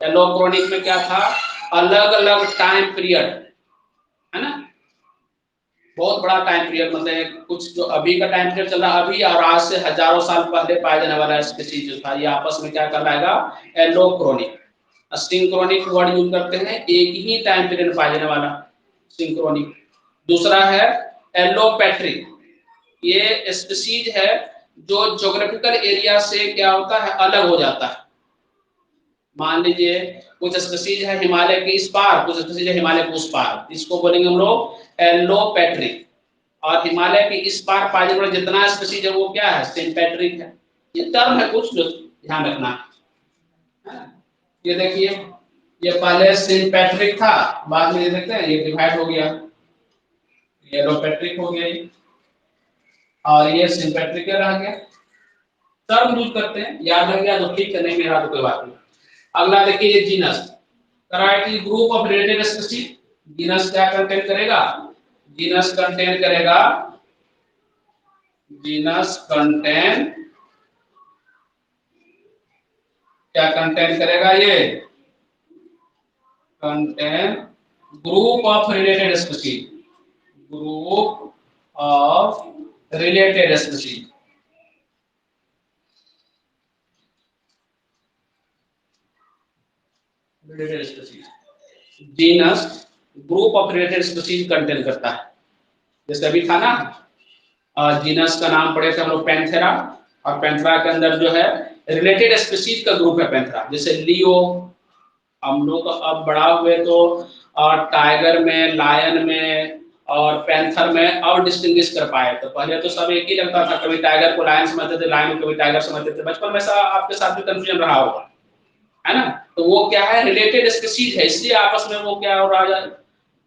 एलोक्रोनिक में क्या था, अलग अलग टाइम पीरियड, है ना, बहुत बड़ा टाइम पीरियड, मतलब कुछ जो अभी का टाइम पीरियड चल रहा है अभी, और आज से हजारों साल पहले पाया जाने वाला स्पीसीज जो था, ये आपस में क्या कहलाएगा, एलोक्रोनिक। सिंक्रोनिक वर्ड यूज करते हैं एक ही टाइम पीरियड पाया जाने वाला, सिंक्रोनिक। दूसरा है एलोपैट्रिक, ये स्पीसीज है जो ज्योग्राफिकल एरिया से क्या होता है, अलग हो जाता है। मान लीजिए कुछ स्पीसीज है हिमालय के इस पार, कुछ स्पीसीज है हिमालय के उस पार, इसको बोलेंगे हम लोग एलोपैट्रिक। और हिमालय के इस पार पाया जाने वाला जितना स्पीसीज है वो क्या है, सिंपैट्रिक है। ये टर्म है कुछ जो ध्यान रखना है। ये देखिए, ये पहले सिंपैट्रिक था, बाद में ये देखते हैं ये डिवाइड हो गया, ये एलोपैट्रिक हो गया, और ये सिंपैट्रिक रह गया। टर्म यूज करते हैं, याद रह गया तो ठीक है, नहीं मेरा तो कोई बात नहीं। अगला देखिए, ये जीनस, कराइटी group of related species. Genus क्या कंटेन करेगा, जीनस कंटेन करेगा, जीनस कंटेन क्या कंटेन करेगा, ये contain group of related species, group of related species. Related species, genus group of related species contain करता है। जैसे अभी था ना, जीनस का नाम पढ़े थे हम लोग पैंथेरा, और पैंथेरा के अंदर जो है रिलेटेड स्पीसीज का ग्रुप है पैंथेरा, जैसे लियो। हम लोग अब बड़ा हुए तो टाइगर में, लायन में और पैंथर में और डिस्टिंग्विश कर पाए। तो पहले तो सब एक ही लगता था, कभी टाइगर को लायन समझते थे, लायन को कभी टाइगर समझते थे। बचपन में ऐसा आपके साथ भी कंफ्यूजन रहा होगा, है ना। तो वो क्या है, रिलेटेड स्पीसीज है, इसलिए आपस में वो क्या हो रहा है,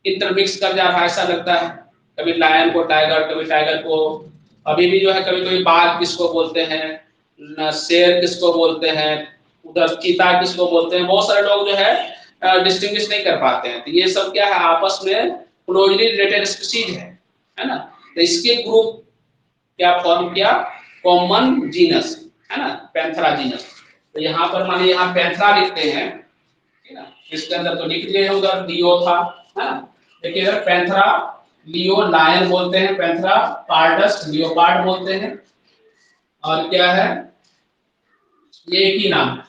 इंटरमिक्स कर जा रहा है, ऐसा लगता है। कभी लायन को टाइगर, कभी टाइगर को, अभी भी जो है कभी कभी बाघ किसको बोलते हैं, शेर किसको बोलते हैं, उधर चीता किसको बोलते हैं, बहुत सारे लोग जो है डिस्टिंग्विश नहीं कर पाते हैं। तो ये सब क्या है, आपस में क्लोजली रिलेटेड स्पीसीज है ना। तो इसके ग्रुप क्या फॉर्म किया, कॉमन जीनस, है ना, पैंथेरा जीनस। तो यहाँ पर मानिए यहाँ पैंथेरा लिखते हैं, ठीक है ना, इसके अंदर तो लिख दिए, उधर लियो था, है ना। देखिए इधर पैंथेरा, लियो लायन बोलते हैं, पैंथेरा पार्डस लियोपार्ड बोलते हैं, और क्या है, ये एक ही नाम है,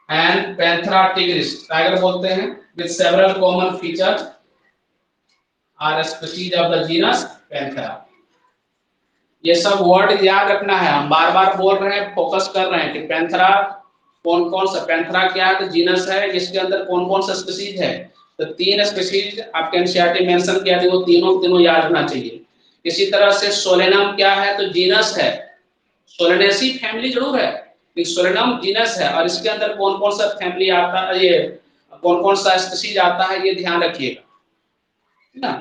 एंड पैंथेरा टिग्रिस टाइगर बोलते हैं, with several common features are species of the genus Panthera. ये सब वर्ड याद रखना है, हम बार बार बोल रहे हैं, फोकस कर रहे हैं कि पैंथेरा कौन कौन सा, पैंथेरा क्या है, तो जीनस है, इसके अंदर कौन कौन सा स्पीसीज है। तो तीन स्पीसीज आपके एनसीईआरटी मेंशन किया था, वो तीनों तीनों याद रखना चाहिए। इसी तरह से सोलेनम क्या है, तो जीनस है, सोलेनेसी फैमिली जरूर है, लेकिन सोलेनम जीनस है, और इसके अंदर कौन कौन सा फैमिली आता है, ये कौन कौन सा स्पीसीज आता है, ये ध्यान रखिएगा, है ना।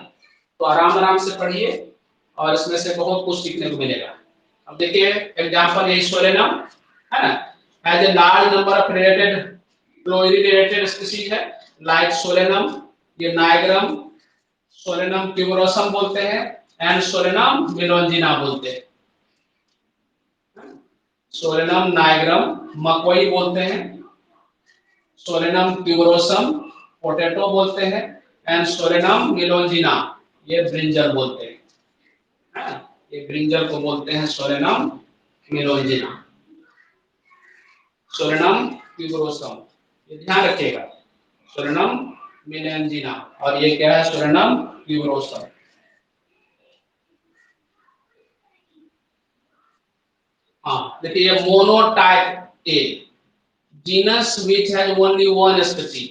तो आराम आराम से पढ़िए, और इसमें से बहुत कुछ सीखने को मिलेगा। अब देखिए एग्जांपल, ये सोलेनम है ना, has a large number of related closely related species है, लाइक सोलेनम, ये नाइग्रम, सोलेनम ट्यूबरोसम बोलते हैं, एंड सोलेनम मेलोंजिना बोलते हैं। सोलेनम नाइग्रम मकवई बोलते हैं, सोलेनम ट्यूबरोसम पोटैटो बोलते हैं, एंड सोलेनम मेलोंजिना, ये ब्रिंजल बोलते हैं, है? ये ब्रिंजल को बोलते हैं सोलेनम मेलोंजिना, सोलेनम ट्यूबरोसम, ये ध्यान रखिएगा, सोलेनम मेलोंजिना, और ये क्या है, सोलेनम ट्यूबरोसम। हाँ देखिए, ये monotype A, genus which has only one species,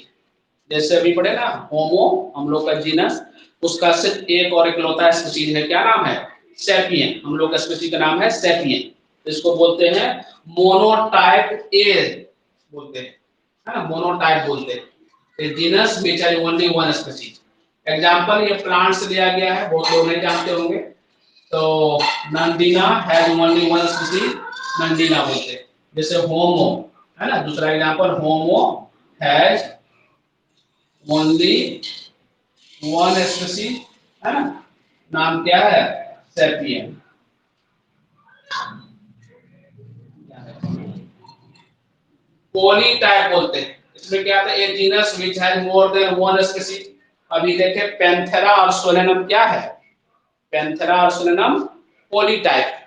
जैसे अभी पढ़े ना होमो, हम लोग का जीनस, उसका सिर्फ एक और इकलौता स्पीसीज है, क्या नाम है, सैपियन, हम लोग का स्पीसीज का नाम है सैपियन, इसको बोलते हैं मोनोटाइप ए बोलते हैं, है ना, मोनोटाइप बोलते हैं, genus which has only one species. Example ये प्लांट से लिया गया है, बहुत लोग नहीं जानते होंगे, तो नंदीना हैज ओनली वन स्पीसीज, नंदीना बोलते हैं, जैसे होमो, है ना, दूसरा example homo has only one species, है ना, नाम क्या है, सैपियन। पॉलीटाइप बोलते हैं, इसमें क्या आता है, a genus which has more than one species. अभी देखें पैंथेरा और सोलेनम क्या है, पैंथेरा और सोलेनम पॉलीटाइप।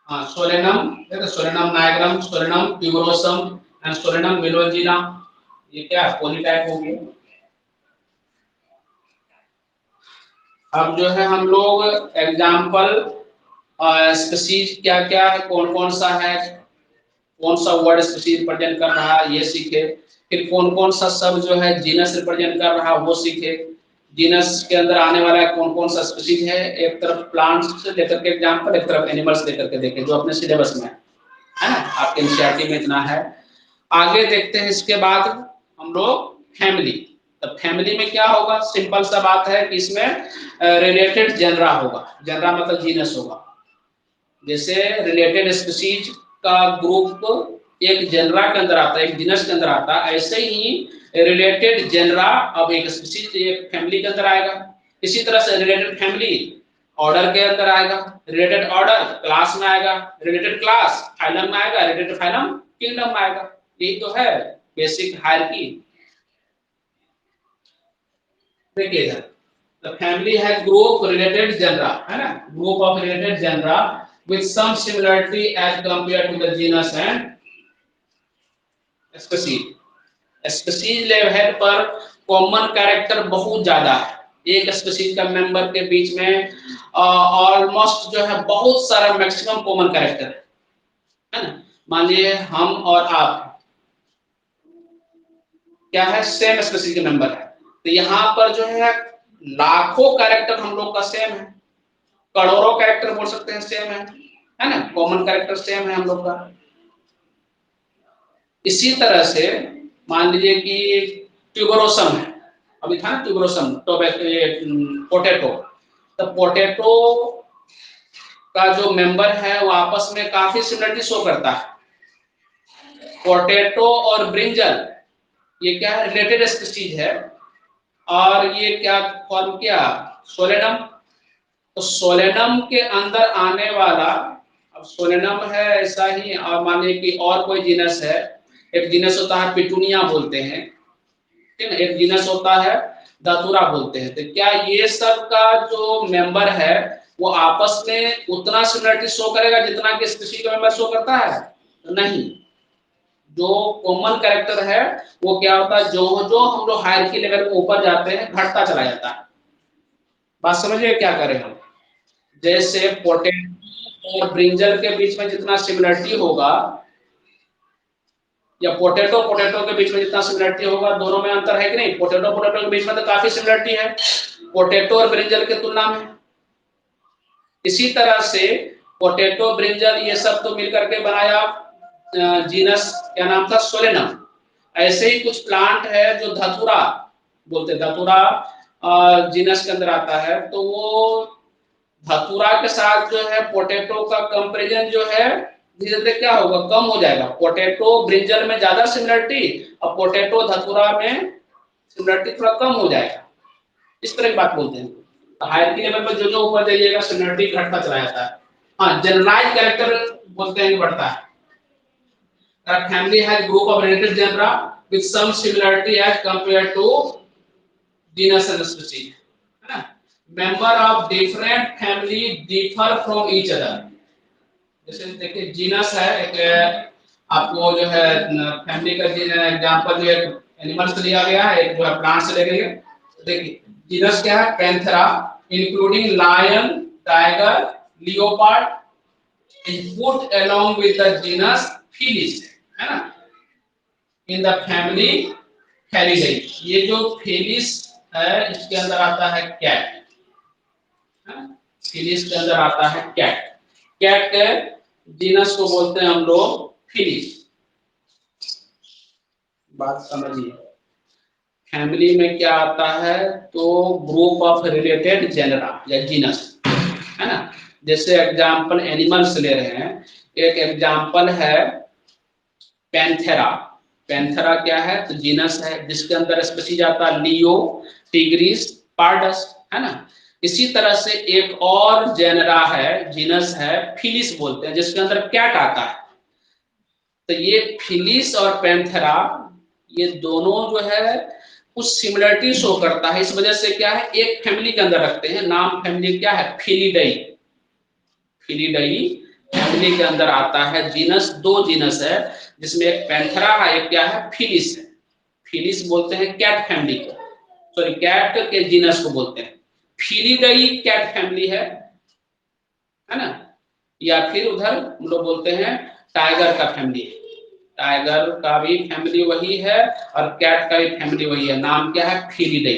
हाँ सोलेनम, देखो solanum nigrum, solanum tuberosum and solanum melongena, ये क्या है, पॉलीटाइप हो गया। अब जो है हम लोग एग्जांपल स्पीसीज क्या क्या है, कौन कौन सा है, कौन सा वर्ड स्पीसीज रिप्रेजेंट कर रहा है ये सीखे, फिर कौन कौन सा सब जो है जीनस रिप्रेजेंट कर रहा है वो सीखे, जीनस के अंदर आने वाला है कौन कौन सा स्पीसीज है, एक तरफ प्लांट्स लेकर के एग्जांपल, एक तरफ एनिमल्स लेकर के देखें, जो अपने सिलेबस में है ना, आपके एनसीईआरटी में इतना है। आगे देखते हैं, इसके बाद हम लोग फैमिली, तो फैमिली में क्या होगा, सिंपल सा बात है कि इसमें रिलेटेड जेनरा होगा, जेनरा मतलब जीनस होगा, जैसे रिलेटेड स्पीसीज का ग्रुप एक जेनरा के अंदर आता है, एक जीनस के अंदर आता है, ऐसे ही रिलेटेड जेनरा अब एक स्पीसीज एक फैमिली के अंदर आएगा, इसी तरह से रिलेटेड फैमिली ऑर्डर के अंदर आएगा, रिलेटेड ऑर्डर क्लास में आएगा, रिलेटेड क्लास फाइलम में आएगा, रिलेटेड फाइलम किंगडम में आएगा, यही तो है बेसिक हायरार्की। देखिएगा, the family has group related genera, है ना, group of related genera with some similarity as compared to the genus and species। Species level पर कॉमन कैरेक्टर बहुत ज्यादा है, एक स्पीसीज का मेंबर के बीच में ऑलमोस्ट जो है बहुत सारा मैक्सिमम कॉमन कैरेक्टर है ना, मान लीजिए हम और आप क्या है, सेम स्पीसीज के मेंबर है, तो यहाँ पर जो है लाखों कैरेक्टर हम लोग का सेम है, करोड़ों कैरेक्टर बोल सकते हैं सेम है ना, कॉमन कैरेक्टर सेम है हम लोग का। इसी तरह से मान लीजिए कि ट्यूबरोसम है, अभी था ना ट्यूबरोसम, पोटैटो, तो पोटैटो का जो मेंबर है वो आपस में काफी सिमिलरिटी शो करता है, पोटैटो और ब्रिंजल ये क्या है, रिलेटेड स्पीसीज है, और ये क्या फॉर्म किया, सोलेनम, तो सोलेनम के अंदर आने वाला, अब सोलेनम है ऐसा ही, और मान लीजिए कि और कोई जीनस है, एक जीनस होता है पिटूनिया बोलते हैं, ठीक है, एक जीनस होता है दातुरा बोलते हैं, तो क्या ये सब का जो मेंबर है वो आपस में उतना सिमिलरिटी शो करेगा जितना कि स्पीशीज का मेंबर शो करता है, नहीं, जो कॉमन कैरेक्टर है वो क्या होता है, जो जो हम लोग हायरार्की लेवल पे ऊपर जाते हैं घटता चला जाता है, बात समझिए क्या करें हम, जैसे पोटैटो और ब्रिंजल के बीच में जितना सिमिलरिटी होगा, या पोटैटो पोटैटो के बीच में जितना सिमिलरिटी होगा, दोनों में अंतर है कि नहीं, पोटैटो पोटैटो के बीच में तो काफी सिमिलरिटी है पोटैटो और ब्रिंजल की तुलना में, इसी तरह से पोटैटो ब्रिंजल ये सब तो मिलकर के बनाया जीनस, क्या नाम था, सोलेनम। ऐसे ही कुछ प्लांट है जो धतूरा बोलते हैं, धतूरा जीनस के अंदर आता है, तो वो धतूरा के साथ जो है पोटैटो का कंपैरिजन जो है धीरे धीरे क्या होगा, कम हो जाएगा, पोटैटो ब्रिंजल में ज्यादा सिमिलरिटी और पोटैटो धतूरा में सिमिलरिटी थोड़ा कम हो जाएगा, इस तरह की बात बोलते हैं। हायरार्की लेवल पर जो जो ऊपर जाइएगा सिमिलरिटी घटता चला जाता है। हाँ जनरलाइज कैरेक्टर बोलते हैं बढ़ता है, a family has group of related genera with some similarity as compared to genus and species, है ना। Member of different family differ from each other. जैसे देखिए जीनस है एक, आपको जो है फैमिली का एग्जांपल जो है एनिमल से लिया गया है, एक जो है प्लांट से लिया गया है। देखिए जीनस क्या है, Panthera, including lion, tiger, leopard, is put along with the genus Felis, है ना, in the family Felidae। ये जो फेलिस है इसके अंदर आता है कैट, फेलिस के अंदर आता है कैट। कैट के जीनस को बोलते हैं हम लोग फेलिस। बात समझिए, फैमिली में क्या आता है, तो ग्रुप ऑफ रिलेटेड जेनरा या जीनस, है ना। जैसे एग्जांपल एनिमल से ले रहे हैं, एक एग्जांपल है पैंथेरा। पैंथेरा क्या है, तो जीनस है जिसके अंदर स्पीशीज आता है लियो, टिग्रिस, पार्डस, है ना। इसी तरह से एक और जेनरा है, जीनस है फिलिस बोलते हैं, जिसके अंदर कैट आता है। तो ये फिलिस और पैंथेरा ये दोनों जो है कुछ सिमिलरिटी शो करता है, इस वजह से क्या है एक फैमिली के अंदर रखते हैं। नाम फैमिली क्या है, फिलिडाई। फिलिडाई फैमिली के अंदर आता है। जीनस दो जीनस है, जिसमें एक पैंथेरा है, एक क्या है फिलिस है। फिलिस बोलते हैं कैट फैमिली को, सॉरी कैट के जीनस को बोलते हैं। फिलिडाई कैट फैमिली है ना। या फिर उधर हम लोग बोलते हैं टाइगर का फैमिली है, टाइगर का भी फैमिली वही है और कैट का भी फैमिली वही है। नाम क्या है, फिलिडाई।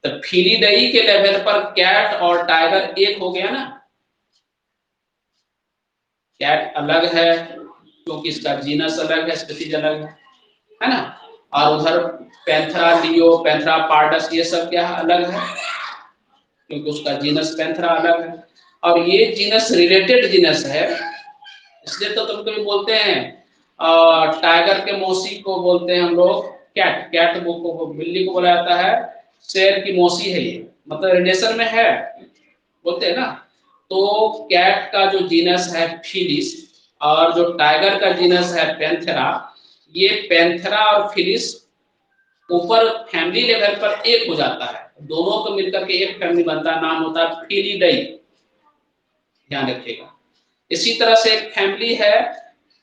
तो फिलिडाई के लेवल पर कैट और टाइगर एक हो गया ना। कैट अलग है क्योंकि इसका जीनस अलग है, स्पीशीज अलग है ना। और उधर पैंथेरा, लियो, पैंथेरा पार्डस ये सब क्या है, अलग है क्योंकि उसका जीनस पैंथेरा अलग है। और ये जीनस रिलेटेड जीनस है, इसलिए तो तुम कभी बोलते हैं टाइगर के मौसी को बोलते हैं हम लोग कैट। कैट को बिल्ली को बोला जाता है शेर की मौसी है, ये मतलब रिलेशन में है, बोलते हैं ना। तो कैट का जो जीनस है फिलिस और जो टाइगर का जीनस है पैंथेरा, ये पैंथेरा और फिलिस ऊपर फैमिली लेवल पर एक हो जाता है, दोनों को मिलकर के एक फैमिली बनता है, नाम होता है फिलिडाई, ध्यान रखिएगा। इसी तरह से एक फैमिली है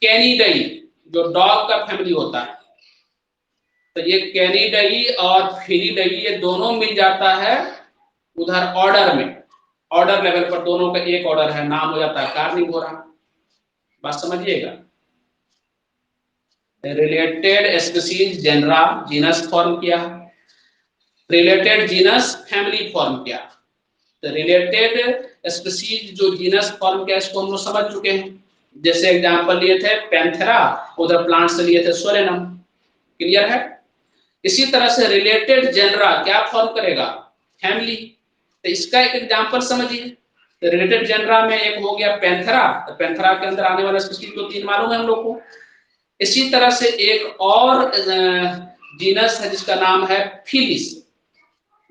कैनिडाई, जो डॉग का फैमिली होता है। तो ये कैनिडाई और फिलिडाई ये दोनों मिल जाता है उधर ऑर्डर में, ऑर्डर लेवल पर दोनों का एक ऑर्डर है, नाम हो जाता है कार्निवोरा। बात समझिएगा। Related species genera genus form किया, रिलेटेड जीनस फैमिली फॉर्म किया। तो रिलेटेड स्पीशीज जो जीनस फॉर्म किया इसको हम लोग समझ चुके हैं। जैसे एग्जांपल लिए थे पैंथेरा, उधर प्लांट से लिए थे सोलेनम, क्लियर है। इसी तरह से रिलेटेड जेनरा क्या फॉर्म करेगा, फैमिली। तो इसका एक एग्जांपल समझिए। तो रिलेटेड जेनरा में एक हो गया पैंथेरा, तो पैंथेरा के अंदर आने वाला स्पीशीज तो तीन मालूम है हम लोग को। इसी तरह से एक और जीनस है जिसका नाम है फिलिस,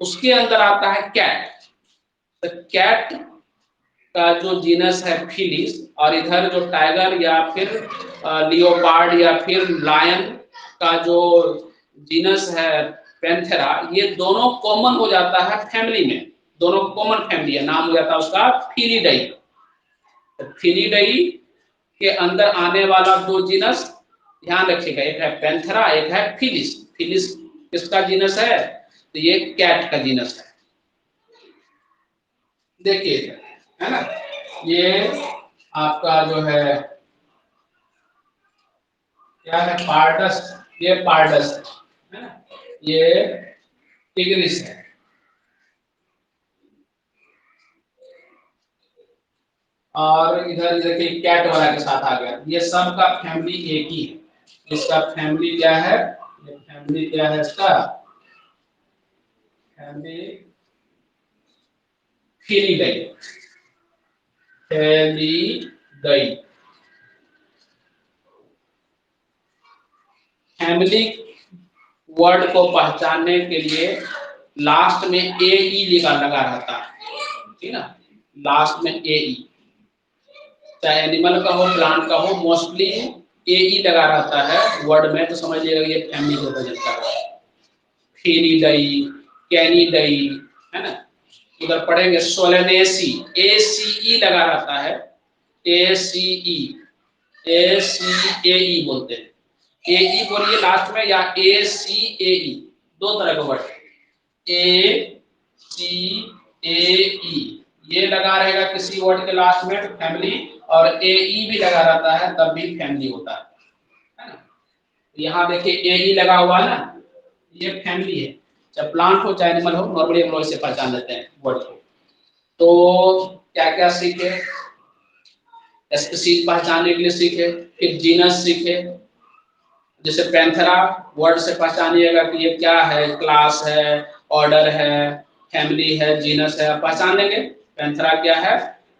उसके अंदर आता है कैट। तो कैट का जो जीनस है फिलिस और इधर जो टाइगर या फिर लियोपार्ड या फिर लायन का जो जीनस है पैंथेरा, ये दोनों कॉमन हो जाता है फैमिली में, दोनों कॉमन फैमिली है, नाम हो जाता है उसका फिलिडाई। तो फिलिडाई के अंदर आने वाला दो जीनस ध्यान रखिएगा, एक है पैंथेरा, एक है फिलिस। फिलिस किसका जीनस है, तो ये कैट का जीनस है। देखिए है ना, ये आपका जो है क्या है, पार्डस, ये पार्डस है ना, ये टिग्रिस है। और इधर देखिए कैट वाला के साथ आ गया, ये सब का फैमिली एक ही है। इसका फैमिली क्या है, ये फैमिली क्या है इसका, फैमिली फिलिडाई, फिलिडाई। फैमिली वर्ड को पहचानने के लिए लास्ट में ए ई लगा रहता है, ठीक ना, लास्ट में ए ई, चाहे एनिमल का हो प्लांट का हो, मोस्टली ए ई लगा रहता है वर्ड में, तो समझ लीजिएगा ये फैमिली को रिप्रेजेंट कर रहा है। फिलिडाई, कैनिडई, है ना। उधर पढ़ेंगे सोलेनेसी, ACE लगा रहता है, ACE, ACAE बोलते हैं, AE बोलिए लास्ट में या ACAE, दो तरह का वर्ड, ACAE ये लगा रहेगा किसी वर्ड के लास्ट में फैमिली, और AE भी लगा रहता है तब भी फैमिली होता है ना। यहाँ देखिए AE लगा हुआ है ना, ये फैमिली है, चाहे प्लांट हो चाहे एनिमल हो, नॉर्मली हम लोग इसे पहचान लेते हैं वर्ड को। तो क्या क्या सीखे, स्पीशीज पहचानने के लिए सीखे, फिर जीनस सीखे, जैसे पैंथेरा वर्ड से पहचानिएगा कि ये क्या है, क्लास है, ऑर्डर है, फैमिली है, जीनस है, पहचान लेंगे पैंथेरा क्या है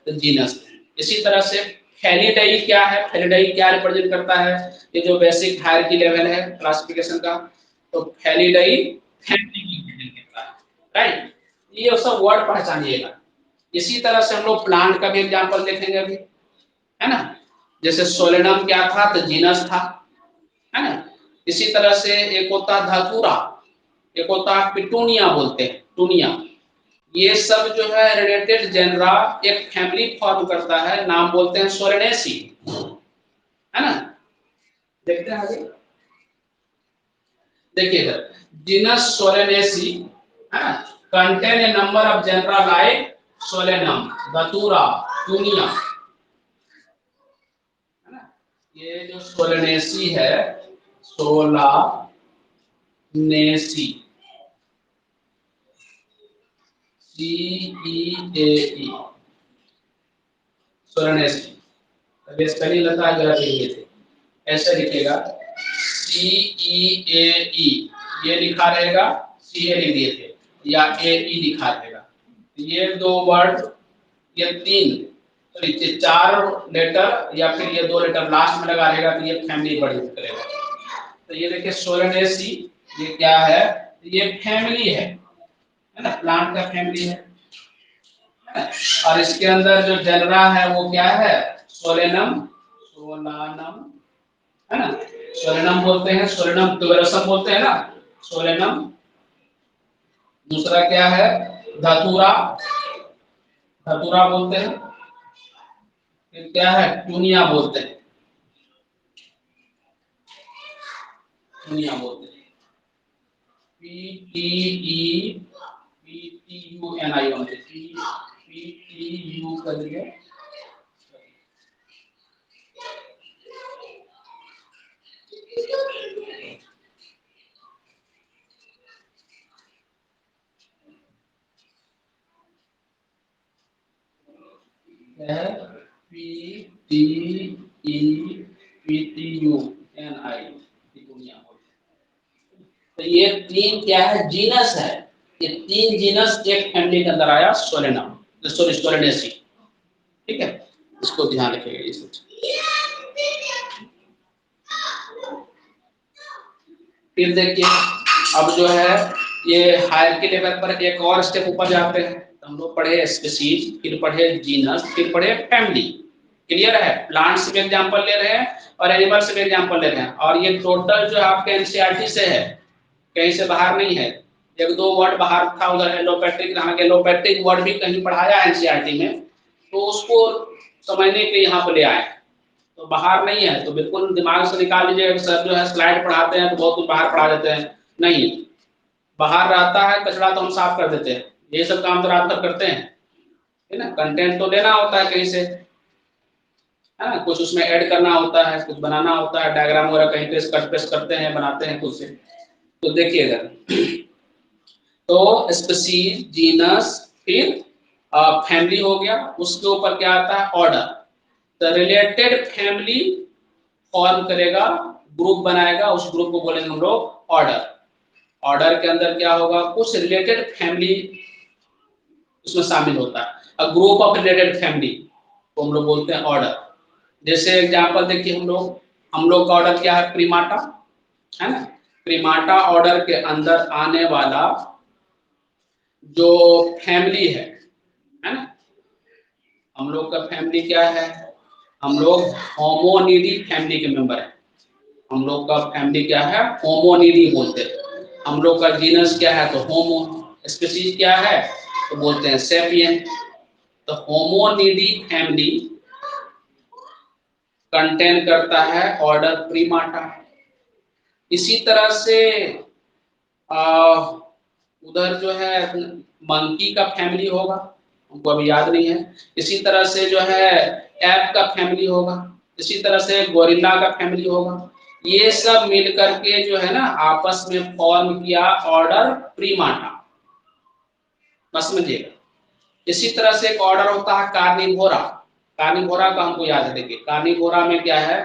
तो जीनस। इसी तरह से फेलिडाई क्या है, फेलिडाई क्या रिप्रेजेंट करता है, ये जो बेसिक हायरार्की लेवल है क्लासिफिकेशन का, तो फेलिडाई फैमिली की रिप्रेजेंट करता है, राइट। ये सब वर्ड पहचानिएगा। इसी तरह से हम लोग प्लांट का भी एग्जांपल देखेंगे अभी, है ना। जैसे सोलेनम क्या था तो जीनस था, है ना। इसी तरह से एक होता धतूरा, एक होता पिटूनिया बोलते हैं, टूनिया, ये सब जो है रिलेटेड जेनरा एक फैमिली फॉर्म करता है, नाम बोलते हैं सोलेनेसी, है ना। देखते हैं आगे, देखिएगा जीनस सोलेनेसी, है ना, contain a number of genera like Solanum, Datura, Petunia, है ना। ये जो सोलेनेसी है, सोलानेसी, CEAE, सोलेनेसी, अभी स्पेलिंग लगा जरा देखिए थे, ऐसे लिखेगा CEAE, ये लिखा रहेगा, CA लिख दिए थे या AE लिखा रहेगा, ये दो वर्ड, ये तीन सॉरी ये चार लेटर या फिर ये दो लेटर लास्ट में लगा रहेगा तो ये फैमिली बड़ी करेगा। तो ये देखिए सोलेनेसी, ये क्या है, ये फैमिली है ना, प्लांट का फैमिली है, और इसके अंदर जो जेनरा है वो क्या है, सोलेनम, सोलानम, है ना, सोलेनम बोलते हैं, सोलेनम ट्यूबेरोसम बोलते हैं ना, सोलेनम। दूसरा क्या है, धतूरा, धतूरा बोलते हैं, फिर क्या है, टूनिया बोलते हैं, टूनिया बोलते हैं, PTEPTUNI बोलते हैं, PTU कर दिए, PTEPTUNI, टूनिया बोलते हैं। तो ये तीन क्या है, जीनस है, ये तीन जीनस एक फैमिली के अंदर आया, सोलेनम, सॉरी सोलेनेसी, ठीक है, इसको ध्यान रखिएगा ये सब। फिर देखिए अब जो है ये हायरार्की लेवल पर एक और स्टेप ऊपर जाते हैं, तो हम लोग पढ़े स्पीशीज, फिर पढ़े जीनस, फिर पढ़े फैमिली, क्लियर है। प्लांट से भी एग्जांपल ले रहे हैं और एनिमल से भी एग्जांपल ले रहे हैं, और ये टोटल जो आपके एनसीईआरटी से है, कहीं से बाहर नहीं है। एक दो वर्ड बाहर था उधर एलोपैथिक, हालांकि एलोपैथिक वर्ड भी कहीं पढ़ाया है एनसीईआरटी में, तो उसको समझने के यहाँ पे ले आए, तो बाहर नहीं है, तो बिल्कुल दिमाग से निकाल लीजिए। सर जो है स्लाइड पढ़ाते हैं तो बहुत कुछ बाहर पढ़ा देते हैं, नहीं, बाहर रहता है कचरा तो हम साफ कर देते हैं, ये सब काम तो रात भर करते हैं, है ना। कंटेंट तो लेना होता है कहीं से, है ना, कुछ उसमें ऐड करना होता है, कुछ बनाना होता है, डायग्राम वगैरह कहीं पे कट पेस्ट करते हैं, बनाते हैं खुद से। तो देखिएगा, तो स्पीशीज, जीनस, फिर फैमिली हो गया, उसके ऊपर क्या आता है, order. The related family form करेगा, ग्रुप बनाएगा, उस ग्रुप को बोलेंगे हम लोग ऑर्डर। ऑर्डर के अंदर क्या होगा, कुछ रिलेटेड फैमिली उसमें शामिल होता है, a group of related family को हम लोग बोलते हैं ऑर्डर। जैसे एग्जांपल देखिए, हम लोग का ऑर्डर क्या है, प्रीमाटा, है ना। प्रीमाटा ऑर्डर के अंदर आने वाला जो फैमिली है ना, हम लोग का फैमिली क्या है, हम लोग होमोनिडी फैमिली के मेंबर हैं। हम लोग का फैमिली क्या है, होमोनिडी बोलते हैं। हम लोग का जीनस क्या है, तो होमो, स्पीशीज क्या है तो बोलते हैं सेपियन। तो होमोनिडी फैमिली कंटेन करता है ऑर्डर प्रीमाटा। इसी तरह से उधर जो है मंकी का फैमिली होगा, हमको अभी याद नहीं है। इसी तरह से जो है एप का फैमिली होगा, इसी तरह से गोरिल्ला का फैमिली होगा। ये सब मिल करके जो है ना आपस में फॉर्म किया ऑर्डर प्रीमाटा, बस समझिएगा। इसी तरह से एक ऑर्डर होता है कार्निवोरा। कार्निवोरा का हमको याद है, देखिए कार्निवोरा में क्या है,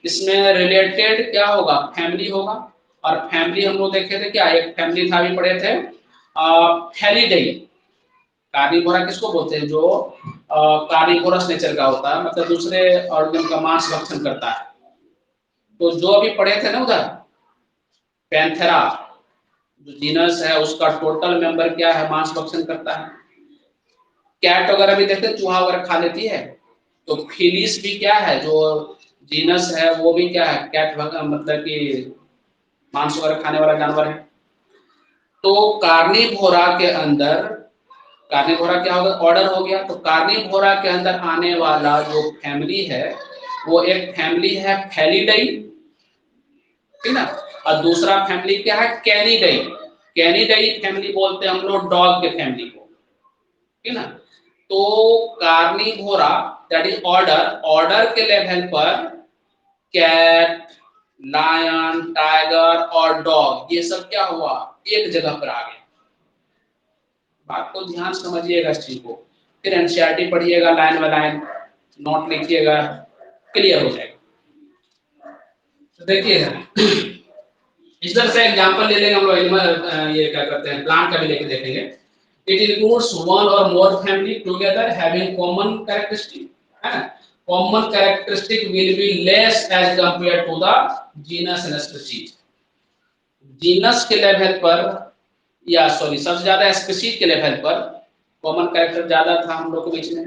इसमें रिलेटेड क्या होगा, फैमिली होगा। और फैमिली हम लोग देखे थे क्या, एक फैमिली था, भी पढ़े थे फेलिडेई। कार्निवोरा किसको बोलते हैं, जो कार्निवोरस नेचर का होता है, मतलब दूसरे ऑर्गन का मांस भक्षण करता है। तो जो अभी पढ़े थे ना उधर पैंथेरा जो जीनस है उसका टोटल मेंबर क्या है, मांस भक्षण करता है। कैट वगैरह भी देखते, चूहा वगैरह खा लेती है। तो फिलिस भी क्या है, जो जीनस है वो भी क्या है, कैट मतलब कि मांस वगैरह खाने वाला जानवर है। तो कार्निवोरा के अंदर, कार्निवोरा क्या होगा, ऑर्डर हो गया। तो कार्निवोरा के अंदर आने वाला जो फैमिली है वो एक फैमिली है फेलिडाई, ठीक ना। और दूसरा फैमिली क्या है, कैनिडाई। कैनिडाई फैमिली बोलते हैं हम लोग डॉग के फैमिली को, ठीक ना। तो Carnivora that is order, order के लेवल पर कैट, लायन, टाइगर और डॉग ये सब क्या हुआ, एक जगह पर आ गए। बात को ध्यान समझिएगा इस चीज को, फिर एनसीईआरटी पढ़िएगा लाइन बाय लाइन, नोट लिखिएगा, क्लियर हो जाएगा। तो देखिएगा इस तरह से एग्जांपल ले लेंगे हम लोग एनिमल, ये क्या करते हैं प्लांट का भी लेके देखेंगे। It includes one or more family together having common characteristic, है ना। Common characteristic will be less as compare to the genus and species. Genus के लेवल पर, या सॉरी सबसे ज्यादा स्पीशीज के लेवल पर कॉमन कैरेक्टर ज्यादा था हम लोग के बीच में,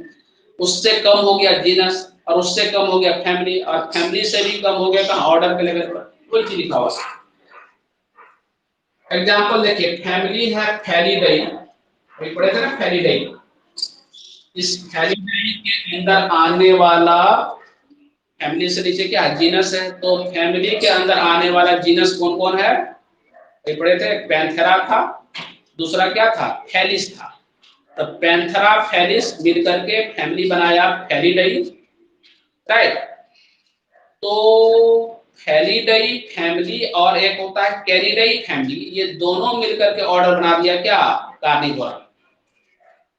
उससे कम हो गया जीनस, और उससे कम हो गया फैमिली, और फैमिली से भी कम हो गया कहां, ऑर्डर के लेवल पर। कोई चीज लिखा हुआ एग्जांपल देखिए, फैमिली है फेलिडाई, अभी पढ़े थे ना फेलिडाई। इस फेलिडाई के अंदर आने वाला, फैमिली से नीचे क्या है, जीनस है। तो फैमिली के अंदर आने वाला जीनस कौन कौन है, अभी पढ़े थे, पैंथेरा था, दूसरा क्या था, फेलिस था। तो पैंथेरा फेलिस मिल करके फैमिली बनाया फेलिडाई, राइट। तो फेलिडाई फैमिली और एक होता है कैनिडाई फैमिली, ये दोनों मिलकर के ऑर्डर बना दिया क्या, कार्निवोरा।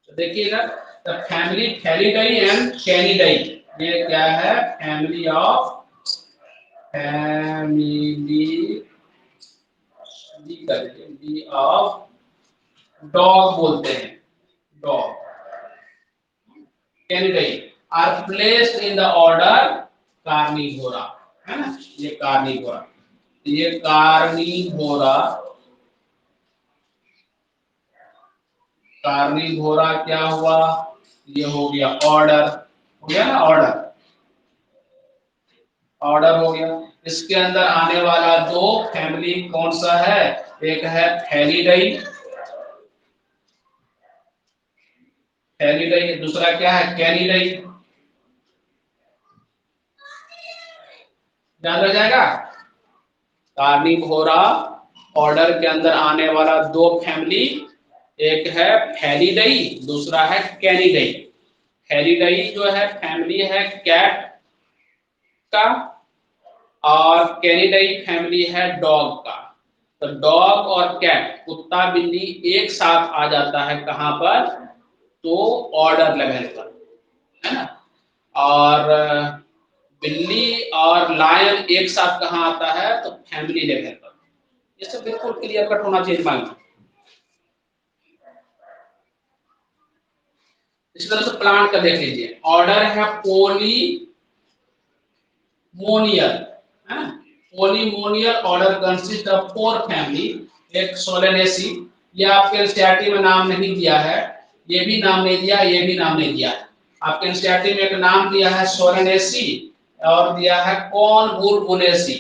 तो देखिएगा the family felidae and canidae, ये क्या है, फैमिली ऑफ डॉग बोलते हैं, dog canidae are placed in the order carnivora, है ना। ये कार्निवोरा, ये कार्निवोरा, कार्निवोरा क्या हुआ, ये हो गया ऑर्डर, हो गया ना ऑर्डर, ऑर्डर हो गया। इसके अंदर आने वाला दो फैमिली कौन सा है, एक है फेलिडाई, फेलिडाई, दूसरा क्या है, कैनिडाई। याद रह जाएगा, कार्निवोरा ऑर्डर के अंदर आने वाला दो फैमिली, एक है फेलिडाई, दूसरा है कैनिडाई। फेलिडाई जो है फैमिली है कैट का, और कैनिडाई फैमिली है डॉग का। तो डॉग और कैट, कुत्ता बिल्ली एक साथ आ जाता है कहां पर, तो ऑर्डर लेवल पर, है ना। और बिल्ली और लायन एक साथ कहां आता है, तो फैमिली लेवल पर। ये सब बिल्कुल क्लियर कट होना चाहिए दिमाग में। इस तरह से प्लांट का देख लीजिए, ऑर्डर है पोलीमोनियल, है ना। पोलीमोनियल ऑर्डर कंसिस्ट ऑफ 4 फैमिली, एक सोलेनेसी, ये आपके एनसीईआरटी में नाम नहीं दिया है, ये भी नाम नहीं दिया, ये भी नाम नहीं दिया है। आपके एनसीईआरटी में एक नाम दिया है सोलेनेसी, और दिया है कॉनवुलवुलेसी,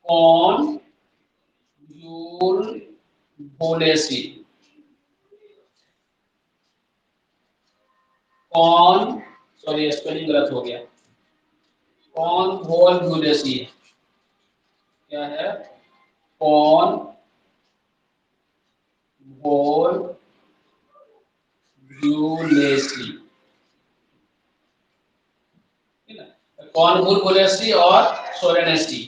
कॉनवुलवुलेसी, कौन, सॉरी स्पेलिंग गलत हो गया, कॉन्वोल्वुलेसी, क्या है, कॉन्वोल्वुलेसी, कॉन्वोल्वुलेसी और सोलेनेसी,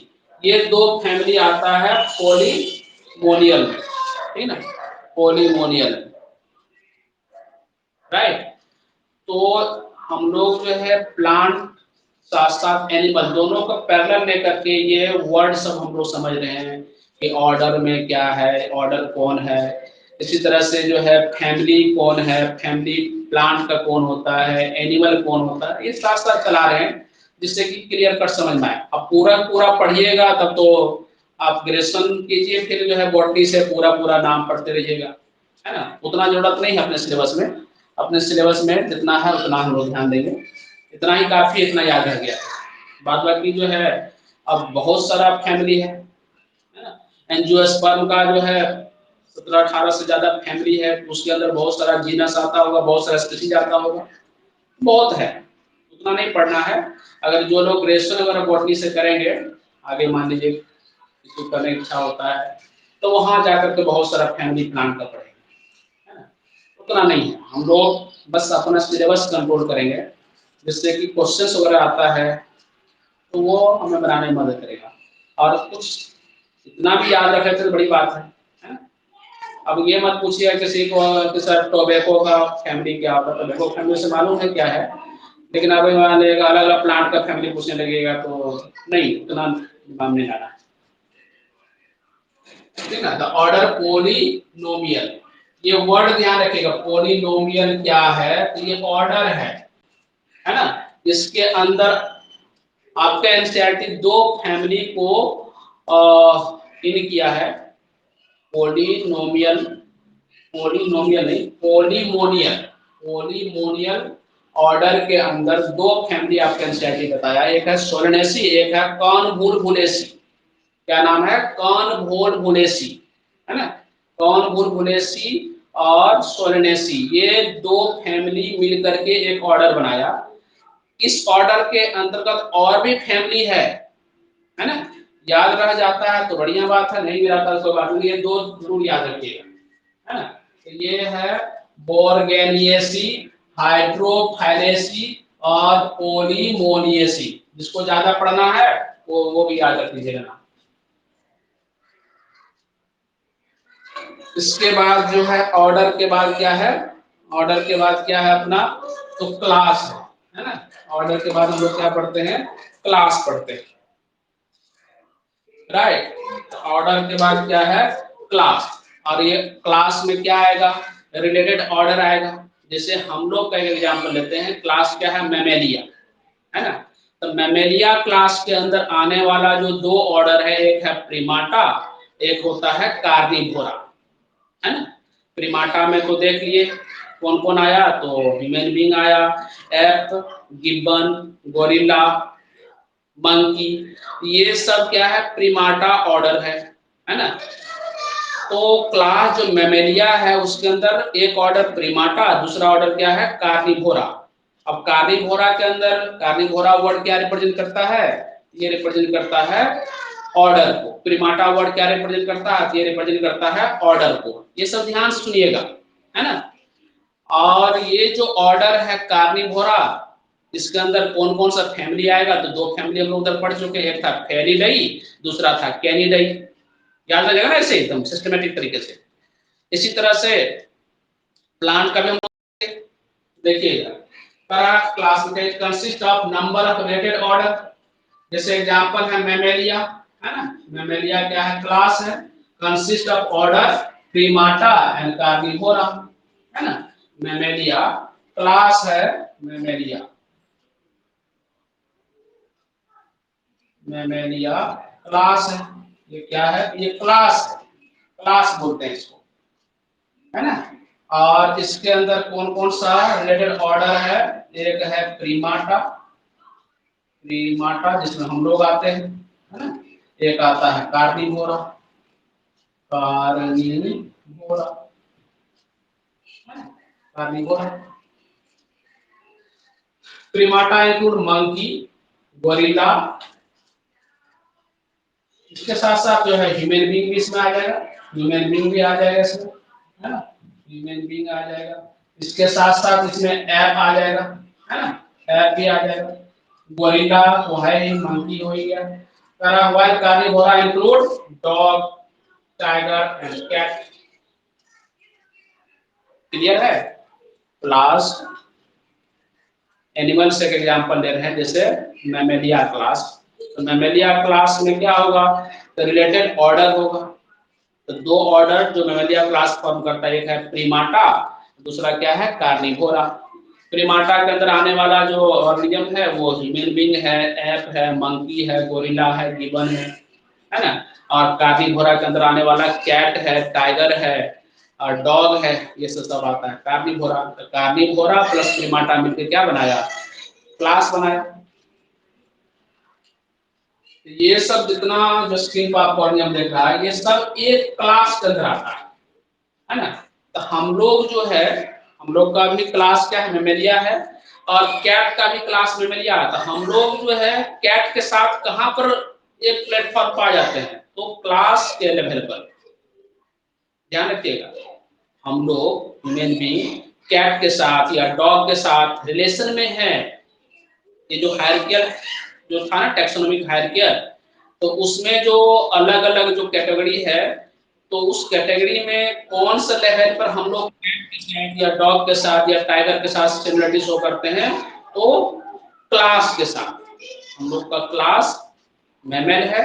ये दो फैमिली आता है पॉलीमोनियल में, ठीक ना, पॉलीमोनियल, राइट। तो हम लोग जो है प्लांट साथ साथ एनिमल दोनों का पैरेलल लेकर के ये वर्ड सब हम लोग समझ रहे हैं कि ऑर्डर में क्या है, ऑर्डर कौन है, इसी तरह से जो है फैमिली कौन है, फैमिली प्लांट का कौन होता है, एनिमल कौन होता है, ये साथ साथ चला रहे हैं जिससे कि क्लियर कट समझ में आए। अब पूरा पूरा पढ़िएगा तब तो आप ग्रेजुएशन कीजिए, फिर जो है बॉटनी से पूरा पूरा नाम पढ़ते रहिएगा, है ना, उतना जरूरत नहीं है अपने सिलेबस में। अपने सिलेबस में जितना है उतना हम लोग ध्यान देंगे, इतना ही काफी, इतना याद रह गया। बाद बाकी जो है अब बहुत सारा फैमिली है ना, एंजियोस्पर्म का जो है 17-18 से ज्यादा फैमिली है, उसके अंदर बहुत सारा जीनस आता होगा, बहुत सारा स्पीशीज आता होगा, बहुत है, उतना नहीं पढ़ना है। अगर जो लोग ग्रेजुएशन वगैरह बॉटनी से करेंगे, आगे मान लीजिए किसी करने की इच्छा होता है तो वहां जाकर के बहुत सारा फैमिली प्लान का पढ़ेंगे, है ना, उतना नहीं है। हम लोग बस अपना सिलेबस कंट्रोल करेंगे, जिससे कि क्वेश्चंस वगैरह आता है तो वो हमें बनाने में मदद करेगा। और कुछ इतना भी याद रखे तो बड़ी बात है ना। अब ये मत पूछिए किसी को कि सर टोबैको का फैमिली क्या होता है, टोबैको फैमिली से मालूम है क्या है, लेकिन अब मान लीजिएगा अलग अलग प्लांट का फैमिली पूछने लगेगा तो नहीं, उतना दिमाग नहीं लाना, ठीक है। द ऑर्डर पोलिनोमियल, ये वर्ड ध्यान रखिएगा, पोलिनोमियल क्या है, तो ये ऑर्डर है ना, इसके अंदर आपका एनसीईआरटी दो फैमिली को इन किया है, पोलिनोमियल, पोलिनोमियल नहीं, पोलिमोनियल, पोलिमोनियल ऑर्डर के अंदर दो फैमिली आपका एनसीईआरटी बताया, एक है सोलेनेसी, एक है कॉन्वोल्वुलेसी। क्या नाम है, कॉन्वोल्वुलेसी, है ना, कॉन्वोल्वुलेसी और सोलेनेसी, ये दो फैमिली मिलकर के एक ऑर्डर बनाया। इस ऑर्डर के अंतर्गत और भी फैमिली है ना, याद रह जाता है तो बढ़िया बात है, नहीं रहता तो कोई बात नहीं, ये दो जरूर याद रखिएगा, है ना। तो ये है बोर्गेनियेसी, हाइड्रोफाइलेसी और पोलिमोनियेसी, जिसको ज्यादा पढ़ना है वो भी याद रख लीजिएगा ना। इसके बाद जो है ऑर्डर के बाद क्या है, ऑर्डर के बाद क्या है अपना, तो क्लास है ना। ऑर्डर के बाद हम लोग क्या पढ़ते हैं, क्लास पढ़ते हैं, राइट। ऑर्डर के बाद क्या है, क्लास, और ये क्लास में क्या आएगा, रिलेटेड ऑर्डर आएगा। जैसे हम लोग का एग्जांपल लेते हैं, क्लास क्या है, मैमेलिया, है ना। तो मैमेलिया क्लास के अंदर आने वाला जो दो ऑर्डर है, एक है प्रीमाटा, एक होता है कार्निवोरा, है ना। प्रीमाटा में तो देख लिए कौन कौन आया, तो ह्यूमन बीइंग आया, एप, गिब्बन, गोरिल्ला, मंकी, ये सब क्या है, प्रीमाटा ऑर्डर है ना। तो क्लास जो मैमेलिया है उसके अंदर एक ऑर्डर प्रीमाटा, दूसरा ऑर्डर क्या है, कार्निवोरा। अब कार्निवोरा के अंदर, कार्निवोरा वर्ड क्या रिप्रेजेंट करता है, ये रिप्रेजेंट करता है ऑर्डर को। प्रीमाटा वर्ड क्या रिप्रेजेंट करता है, ये रिप्रेजेंट करता है ऑर्डर को। ये सब ध्यान से सुनिएगा, है ना। और ये जो ऑर्डर है कार्निवोरा, इसके अंदर कौन कौन सा फैमिली आएगा, तो दो फैमिली हम लोग उधर पढ़ चुके हैं, एक था फेलिडाई, दूसरा था कैनिडाई। याद रखिएगा ना ऐसे एकदम सिस्टमेटिक तरीके से। इसी तरह से प्लांट का भी हम लोग देखिएगा, class consist of number of related order. जैसे एग्जांपल है मैमेलिया, है ना, मैमेलिया क्या है, क्लास है, consist of order primata and carnivora, है ना। मैमेलिया क्लास है, मैमेलिया, मैमेलिया क्लास है, ये क्या है, ये क्लास है, क्लास बोलते हैं इसको, है ना। और इसके अंदर कौन कौन सा रिलेटेड ऑर्डर है, एक है प्रीमाटा, प्रीमाटा जिसमें हम लोग आते हैं, है ना। एक आता है carnivora, carnivora, carnivora, primata include monkey, gorilla, इसके साथ साथ जो है ह्यूमन बीइंग भी इसमें आ जाएगा, ह्यूमन बीइंग भी आ जाएगा इसमें, है ना, ह्यूमन बीइंग आ जाएगा। इसके साथ साथ इसमें ऐप आ जाएगा, है ना, ऐप भी आ जाएगा। गोरिल्ला तो है ही, मंकी हो ही गया। करा हुआ है Carnivora include dog, tiger and cat. Clear है। लास्ट एनिमल्स के एग्जांपल ले रहे हैं, जैसे मैमेलिया क्लास। तो मैमेलिया क्लास में क्या होगा, तो रिलेटेड ऑर्डर होगा। तो दो ऑर्डर जो मैमेलिया क्लास फॉर्म करता है, एक है प्रीमाटा, दूसरा क्या है कार्निवोरा। प्रीमाटा के अंदर आने वाला जो ऑर्गेनिज्म है वो ह्यूमन बीइंग है, एप है, मंकी है, गोरिल्ला है, गिबन है ना। और कार्निवोरा के अंदर आने वाला कैट है, टाइगर है और डॉग है, ये सब आता है कार्निवोरा। तो कार्निवोरा प्लस प्रीमाटा मिलकर क्या बनाया, क्लास बनाया। ये सब जितना जो स्क्रीन पर आपको ऑर्गेनिज्म देख रहा है, ये सब एक क्लास के अंदर आता है ना। तो हम लोग जो है, हम लोग का भी क्लास क्या है, मैमेलिया है, और कैट का भी क्लास मैमेलिया है। तो हम लोग जो है कैट के साथ कहां पर एक प्लेटफॉर्म पर आ जाते हैं, तो क्लास के लेवल पर। ध्यान रखिएगा, हम लोग ह्यूमन बीइंग कैट के साथ या डॉग के साथ रिलेशन में है। ये जो हायरार्कियल जो था ना, टैक्सोनॉमिक हायरार्कियल, तो उसमें जो अलग अलग जो कैटेगरी है, तो उस कैटेगरी में कौन सा लेवल पर हम लोग कैट के साथ या डॉग के साथ या टाइगर के साथ सिमिलरिटी शो करते हैं, तो क्लास के साथ। हम लोग का क्लास मैमल है,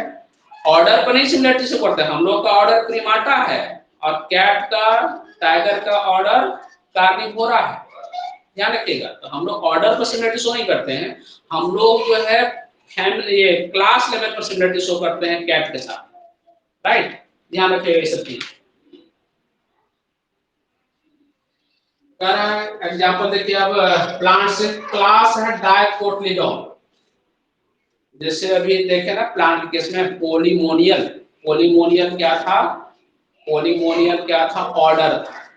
ऑर्डर पर नहीं सिमिलरिटी शो करते हैं। हम लोग का ऑर्डर प्रीमाटा है और कैट का, टाइगर का ऑर्डर कार्निवोरा है। ध्यान रखिएगा, तो हम लोग ऑर्डर पर सिमिलरिटी शो नहीं करते हैं, हम लोग जो है फैमिली ये क्लास लेवल पर सिमिलरिटी शो करते हैं कैट के साथ। राइट, ध्यान रखिएगा ये सब चीज। कह रहा है एग्जांपल देखिए, अब प्लांट से क्लास है डाइकोटिलीडोन। जैसे अभी देखे ना प्लांट के केस में पोलीमोनियल, पोलीमोनियल क्या था, पोलीमोनियल क्या था, ऑर्डर था।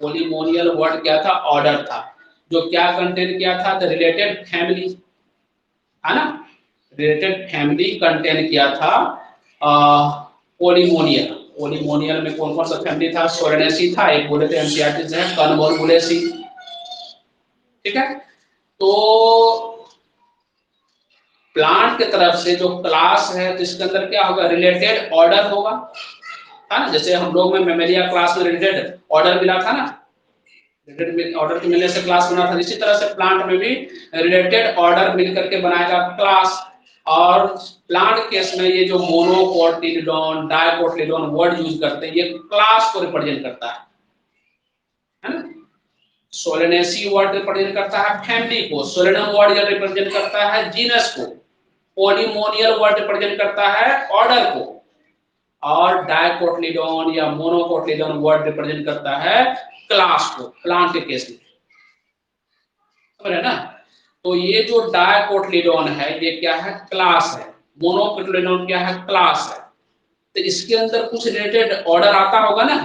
पोलीमोनियल वर्ड क्या था, ऑर्डर था, जो क्या कंटेन किया था, द रिलेटेड फैमिली, है ना, रिलेटेड फैमिली कंटेन किया था पोलीमोनियल। पोलीमोनियल में कौन कौन सा फैमिली था, सोलेनेसी था, एक बोले थे एनसीईआरटी से कनवोलवुलेसी। ठीक है, तो प्लांट की तरफ से जो क्लास है, तो इसके अंदर क्या होगा, रिलेटेड ऑर्डर होगा, है ना। जैसे हम लोग में मैमेलिया क्लास में रिलेटेड ऑर्डर मिला था ना, रिलेटेड ऑर्डर के मिलने से क्लास बना था, इसी तरह से प्लांट में भी रिलेटेड ऑर्डर मिल करके बनाएगा क्लास। और प्लांट केस में ये जो मोनोकोटिलीडोन, डाइकोटिलीडोन वर्ड यूज करते हैं, ये क्लास को रिप्रेजेंट करता है ना। सोलेनेसी वर्ड रिप्रेजेंट करता है फैमिली को, सोलेनम वर्ड रिप्रेजेंट करता है जीनस को, पोलीमोनियल वर्ड रिप्रेजेंट करता है ऑर्डर को, और डाइकोटिलीडोन या मोनोकोटिलीडोन वर्ड रिप्रेजेंट करता है क्लास को, प्लांट के केस में। समझ रहे ना। तो ये जो डाइकोटिलीडोन है, ये क्या है, क्लास है। मोनोकोटिलीडोन क्या है, क्लास है। तो इसके अंदर कुछ रिलेटेड ऑर्डर आता होगा ना।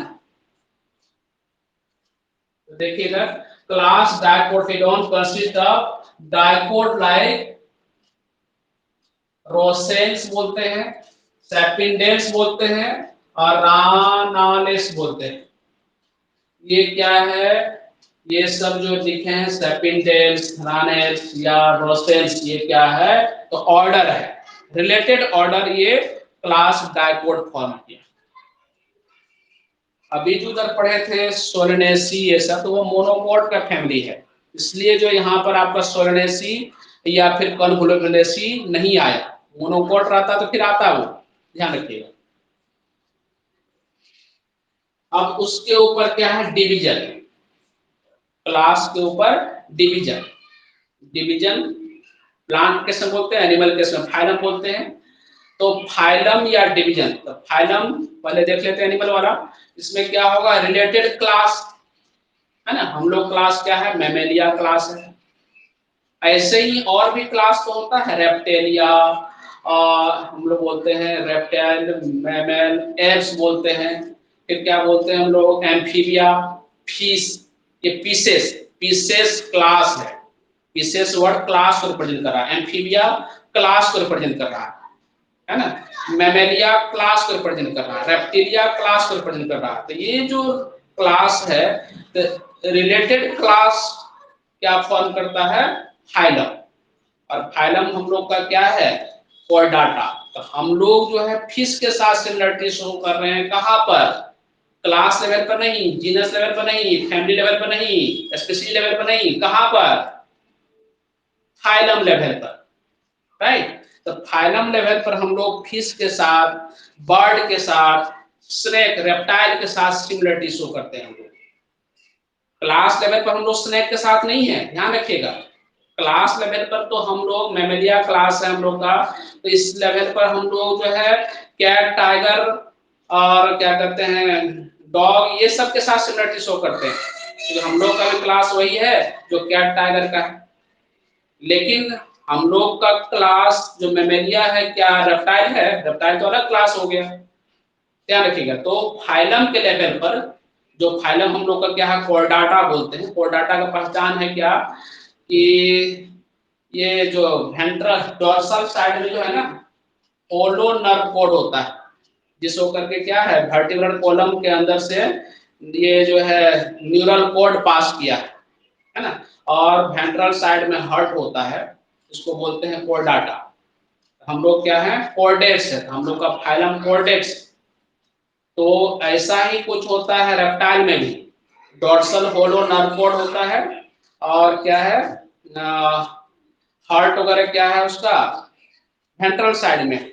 तो देखिएगा, class dicotyledon consist of dicot like rosales बोलते हैं, सेपिंडेल्स बोलते हैं और रानालेस बोलते हैं। ये क्या है, ये सब जो लिखे हैं सेपिंडेल्स, रानेल्स या रोसेंस, ये क्या है, तो ऑर्डर है, रिलेटेड ऑर्डर, ये क्लास डाइकोट फॉर्म किया। अभी जो उधर पढ़े थे सोलेनेसी ये सब, तो वो मोनोकोट का फैमिली है, इसलिए जो यहाँ पर आपका सोलेनेसी या फिर कनवोलवुलेसी नहीं आया। मोनोकोट रहता तो फिर आता वो, ध्यान रखिएगा। अब उसके ऊपर क्या है, डिवीजन, क्लास के ऊपर डिवीजन। डिवीजन प्लांट कैसे बोलते हैं, एनिमल कैसे फाइलम बोलते हैं। तो फाइलम या डिवीजन, तो फाइलम पहले देख लेते हैं एनिमल वाला। इसमें क्या होगा, रिलेटेड क्लास, है ना। हम लोग क्लास क्या है, मैमेलिया क्लास है। ऐसे ही और भी क्लास तो होता है, रेप्टेलिया, हम लोग बोलते हैं रेप्टाइल, मैमल, एप्स बोलते हैं। फिर क्या बोलते हैं हम लोग, एम्फीबिया, फिश, ये पीसेस, पीसेस क्लास है। विशेष वर्ड क्लास को रिप्रेजेंट कर रहा है, एम्फीबिया क्लास को रिप्रेजेंट कर रहा है ना, मैमेलिया क्लास को रिप्रेजेंट कर रहा है, रेप्टिलिया क्लास को रिप्रेजेंट कर रहा है। तो ये जो क्लास है, रिलेटेड क्लास क्या फॉर्म करता है, फाइलम। और फाइलम हम लोग का क्या है, चॉर्डाटा। तो हम लोग जो है फिश के साथ सिमिलरिटी शो कर रहे हैं, कहां पर, क्लास लेवल पर नहीं, जीनस लेवल पर नहीं, फैमिली लेवल पर नहीं, स्पीशीज लेवल पर नहीं, कहां पर, फाइलम लेवल पर, राइट। तो फाइलम लेवल पर हम लोग फिश के साथ, बर्ड के साथ, स्नेक रेप्टाइल के साथ सिमिलरिटी शो करते हैं हम लोग। क्लास लेवल पर हम लोग स्नेक के साथ नहीं है, ध्यान रखिएगा। क्लास लेवल पर तो हम लोग, मैमेलिया क्लास है हम लोग का, तो इस लेवल पर हम लोग जो है कैट, टाइगर और क्या कहते हैं डॉग, ये सब के साथ सिमिलरिटी शो करते हैं। तो हम लोग का भी क्लास वही है जो कैट टाइगर का है। लेकिन हम लोग का क्लास जो मैमेलिया है क्या रेप्टाइल है, रेप्टाइल तो अलग क्लास हो गया, ध्यान रखिएगा। तो फाइलम के लेवल पर, जो फाइलम हम लोग का क्या है, चॉर्डाटा बोलते हैं। चॉर्डाटा का पहचान है क्या कि ये जो वेंट्रल डोर्सल साइड में जो है ना, होलो नर्व कोड होता है, जिस होकर के क्या है, वर्टिब्रल कॉलम के अंदर से ये जो है न्यूरल कोड पास किया है ना, और वेंट्रल साइड में हार्ट होता है, इसको बोलते हैं चॉर्डाटा। हम लोग क्या है, कॉर्डेट्स है, हम लोग का फाइलम कॉर्डेट्स। तो ऐसा ही कुछ होता है रेप्टाइल में भी, डोर्सल होलो नर्व कोड होता है, और क्या है हार्ट वगैरह क्या है उसका वेंट्रल साइड में।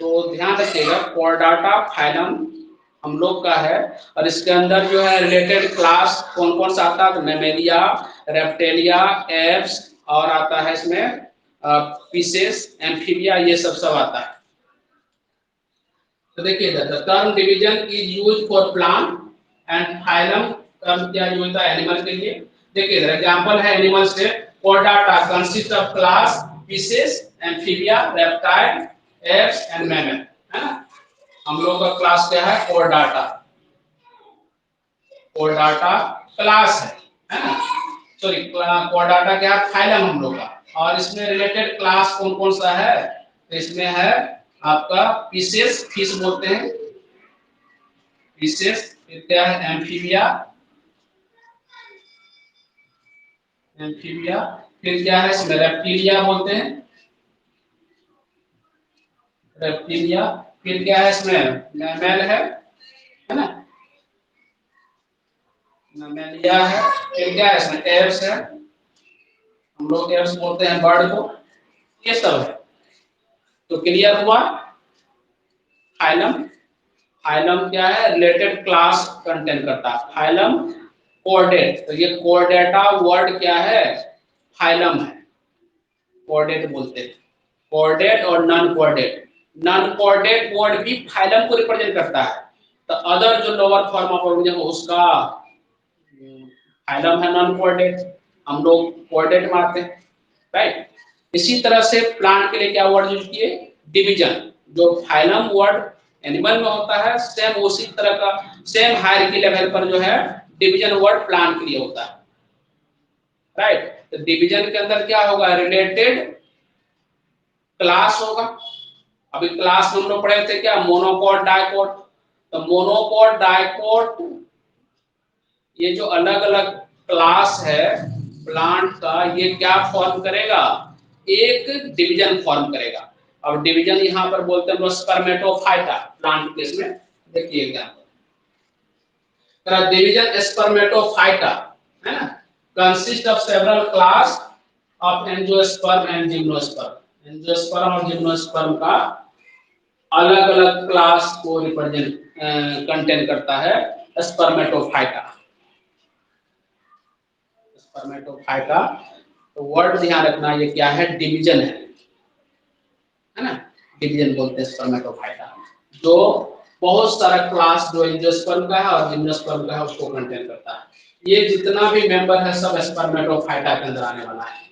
तो ध्यान रखिएगा, चॉर्डाटा फाइलम हम लोग का है, और इसके अंदर जो है रिलेटेड क्लास कौन कौन सा आता है, तो मैमेलिया, रेप्टेलिया, एप्स, और आता है इसमें फिशेस, एम्फीबिया, ये सब आता है। तो देखिए the term division is used for plant and phylum term क्या यूज होता है एनिमल के लिए। देखिए एग्जांपल है एनिमल से, chordata consist of class fishes, amphibia, reptile, apes and mammal, है ना। हम लोग का क्लास क्या है, चॉर्डाटा, चॉर्डाटा क्लास है ना, सॉरी चॉर्डाटा क्या है, फाइलम हम लोग का। और इसमें रिलेटेड क्लास कौन कौन सा है, तो इसमें है आपका फिशेस, फिश बोलते हैं फिशेस, फिर क्या है एम्फीबिया, एम्फीबिया, फिर क्या है इसमें रेप्टिलिया बोलते हैं, रेप्टिलिया, फिर क्या है इसमें मैमल है ना, मैमेलिया है, फिर क्या है इसमें एप्स है, हम लोग एप्स बोलते हैं बर्ड को, ये सब है। तो क्लियर हुआ, फाइलम, फाइलम क्या है, रिलेटेड क्लास कंटेन करता है, फाइलम कोऑर्डेट। तो ये कोऑर्डेटा वर्ड क्या है, फाइलम है, कोऑर्डेट बोलते हैं, कोऑर्डेट और नॉन कोऑर्डेट। नॉन कोऑर्डेट वर्ड भी फाइलम को रिप्रेजेंट करता है, तो अदर जो लोअर फॉर्म ऑफ ऑर्गेनिज्म उसका फाइलम है नॉन कोऑर्डेट, हम लोग कोऑर्डेट मारते हैं, राइट। इसी तरह से प्लांट के लिए क्या वर्ड यूज किए, डिवीजन। जो फाइलम वर्ड एनिमल में होता है, सेम उसी तरह का, सेम हायरार्की लेवल पर जो है डिवीजन वर्ड प्लांट के लिए होता है, राइट। तो डिवीजन के अंदर क्या होगा, रिलेटेड क्लास होगा। अभी क्लास में हम लोग पढ़े थे क्या, मोनोकॉट, डाइकॉट। तो मोनोकॉट, डाइकॉट, ये जो अलग अलग क्लास है प्लांट का, ये क्या फॉर्म करेगा, एक डिवीजन फॉर्म करेगा। अब डिवीजन यहाँ पर बोलते हैं स्पर्मेटोफाइटा, प्लांट केस में देखिए एग्जांपल, डिवीजन स्पर्मेटोफाइटा, है ना, consist of several class of angiosperm and gymnosperm. Angiosperm और जिम्नोस्पर्म का अलग अलग क्लास को रिप्रेजेंट कंटेन करता है स्पर्मेटोफाइटा, स्पर्मेटोफाइटा। तो वर्ड ध्यान रखना, ये क्या है, डिवीजन है ना, डिवीजन बोलते हैं स्पर्मेटोफाइटा, जो बहुत सारा क्लास जो एंजियोस्पर्म का है और जिम्नोस्पर्म का है उसको कंटेन करता है। ये जितना भी मेंबर है सब स्पर्मेटोफाइटा के अंदर आने वाला है।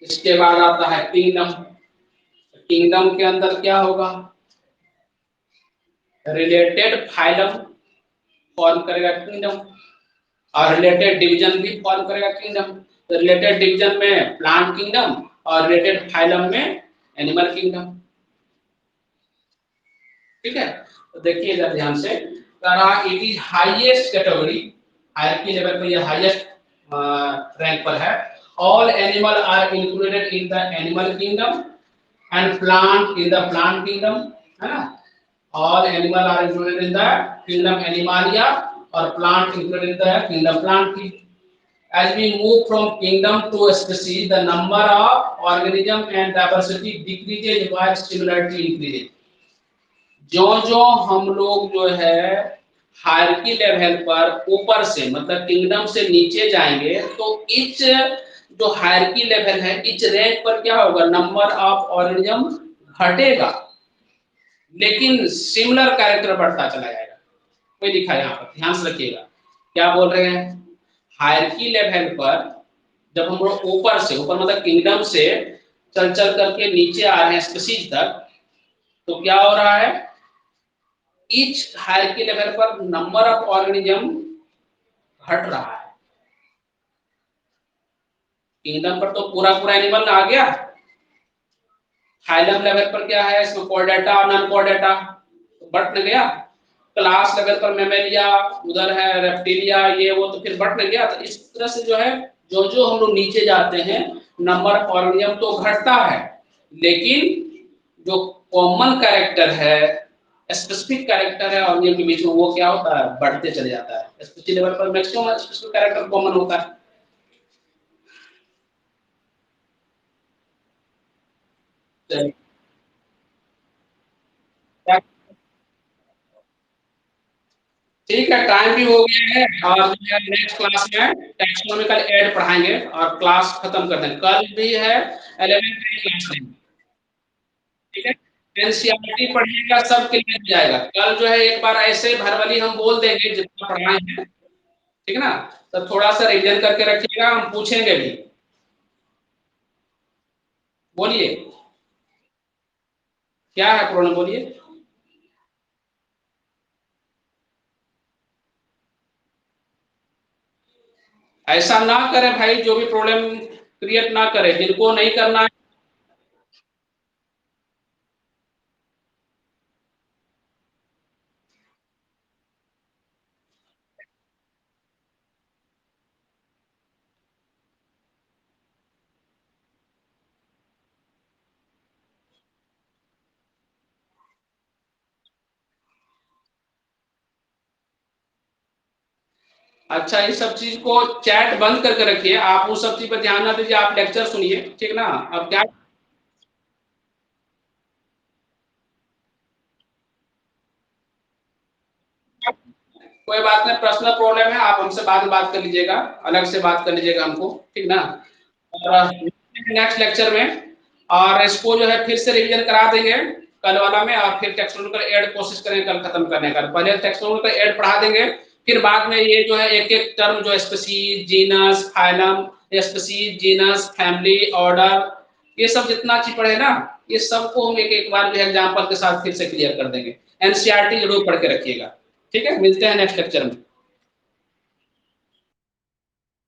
इसके बाद आता है किंगडम, किंगडम के अंदर क्या होगा, रिलेटेड फाइलम फॉर्म करेगा किंगडम, और रिलेटेड डिवीजन भी फॉर्म करेगा किंगडम। तो रिलेटेड डिवीजन में प्लांट किंगडम और रिलेटेड फाइलम में एनिमल किंगडम। ठीक है, तो देखिए जरा ध्यान से, it is highest category, hierarchy level पर ये हाईएस्ट रैंक पर है। All animal are included in the animal kingdom and plant in the plant kingdom, है ना। All animal are included in the kingdom Animalia और plant included in the kingdom plant की। As we move from kingdom to a species, the number of organism and diversity decreases while similarity increases. जो जो हम लोग जो है hierarchy level पर ऊपर से मतलब किंगडम से नीचे जाएंगे, तो इच जो हायरार्की लेवल है, इच रैंक पर क्या होगा, नंबर ऑफ ऑर्गेनिज्म घटेगा, लेकिन सिमिलर कैरेक्टर बढ़ता चला जाएगा। कोई लिखा है यहाँ पर, ध्यान से रखिएगा क्या बोल रहे हैं। हायरार्की लेवल पर जब हम लोग ऊपर से, ऊपर मतलब किंगडम से चल चल करके नीचे आ रहे हैं स्पीशीज तक, तो क्या हो रहा है, ईच हायरार्की लेवल पर नंबर ऑफ ऑर्गेनिज्म घट रहा है। किंगडम पर तो पूरा पूरा एनिमल आ गया, फाइलम लेवल पर क्या है, इसमें कॉर्डेटा और नॉन कॉर्डेटा बढ़ न गया, क्लास लेवल पर मेमेलिया, उधर है रेप्टिलिया, ये वो, तो फिर बढ़ न गया। तो इस तरह से जो है जो जो हम लोग नीचे जाते हैं नंबर ऑफ ऑर्गेनिज्म तो घटता है, लेकिन जो कॉमन कैरेक्टर है, स्पेसिफिक कैरेक्टर है ऑर्गेनिज्म के बीच में, वो क्या होता है, बढ़ते चले जाता है। स्पीशीज लेवल पर मैक्सिमम स्पेसिफिक कैरेक्टर कॉमन होता है। चलिए, ठीक है, टाइम भी हो गया है, और जो है नेक्स्ट क्लास में टैक्सोनॉमिकल एड पढ़ाएंगे और क्लास खत्म कर देंगे। कल भी है 11th क्लास में, ठीक है। एनसीईआरटी पढ़िएगा, सब क्लियर हो जाएगा। कल जो है एक बार ऐसे भरवली हम बोल देंगे जितना पढ़ाए हैं, ठीक है ना। तो थोड़ा सा रिवीजन करके रखिएगा, हम पूछेंगे भी। बोलिए, क्या है प्रॉब्लम, बोलिए। ऐसा ना करें भाई, जो भी प्रॉब्लम क्रिएट ना करें, जिनको नहीं करना है। अच्छा, इस सब चीज को चैट बंद करके रखिए, आप उस सब चीज पर ध्यान ना दीजिए, आप लेक्चर सुनिए, ठीक ना। अब क्या, कोई बात नहीं, पर्सनल प्रॉब्लम है, आप हमसे बाद में बात कर लीजिएगा, अलग से बात कर लीजिएगा हमको, ठीक ना। और नेक्स्ट लेक्चर में, और इसको जो है फिर से रिवीजन करा देंगे कल वाला में, और फिर टेक्सोनॉमिकल ऐड कोशिश करेंगे कल खत्म करने का। पहले टेक्सोनॉमिकल ऐड पढ़ा देंगे, फिर बाद में ये जो है एक एक टर्म जो species, genus, phylum, species, genus, family, order, ये सब जितना चीज पढ़े ना, ये सबको हम एक एक बार जो है एग्जांपल के साथ फिर से क्लियर कर देंगे। एनसीईआरटी जरूर पढ़ के रखिएगा, ठीक है। मिलते हैं नेक्स्ट लेक्चर में।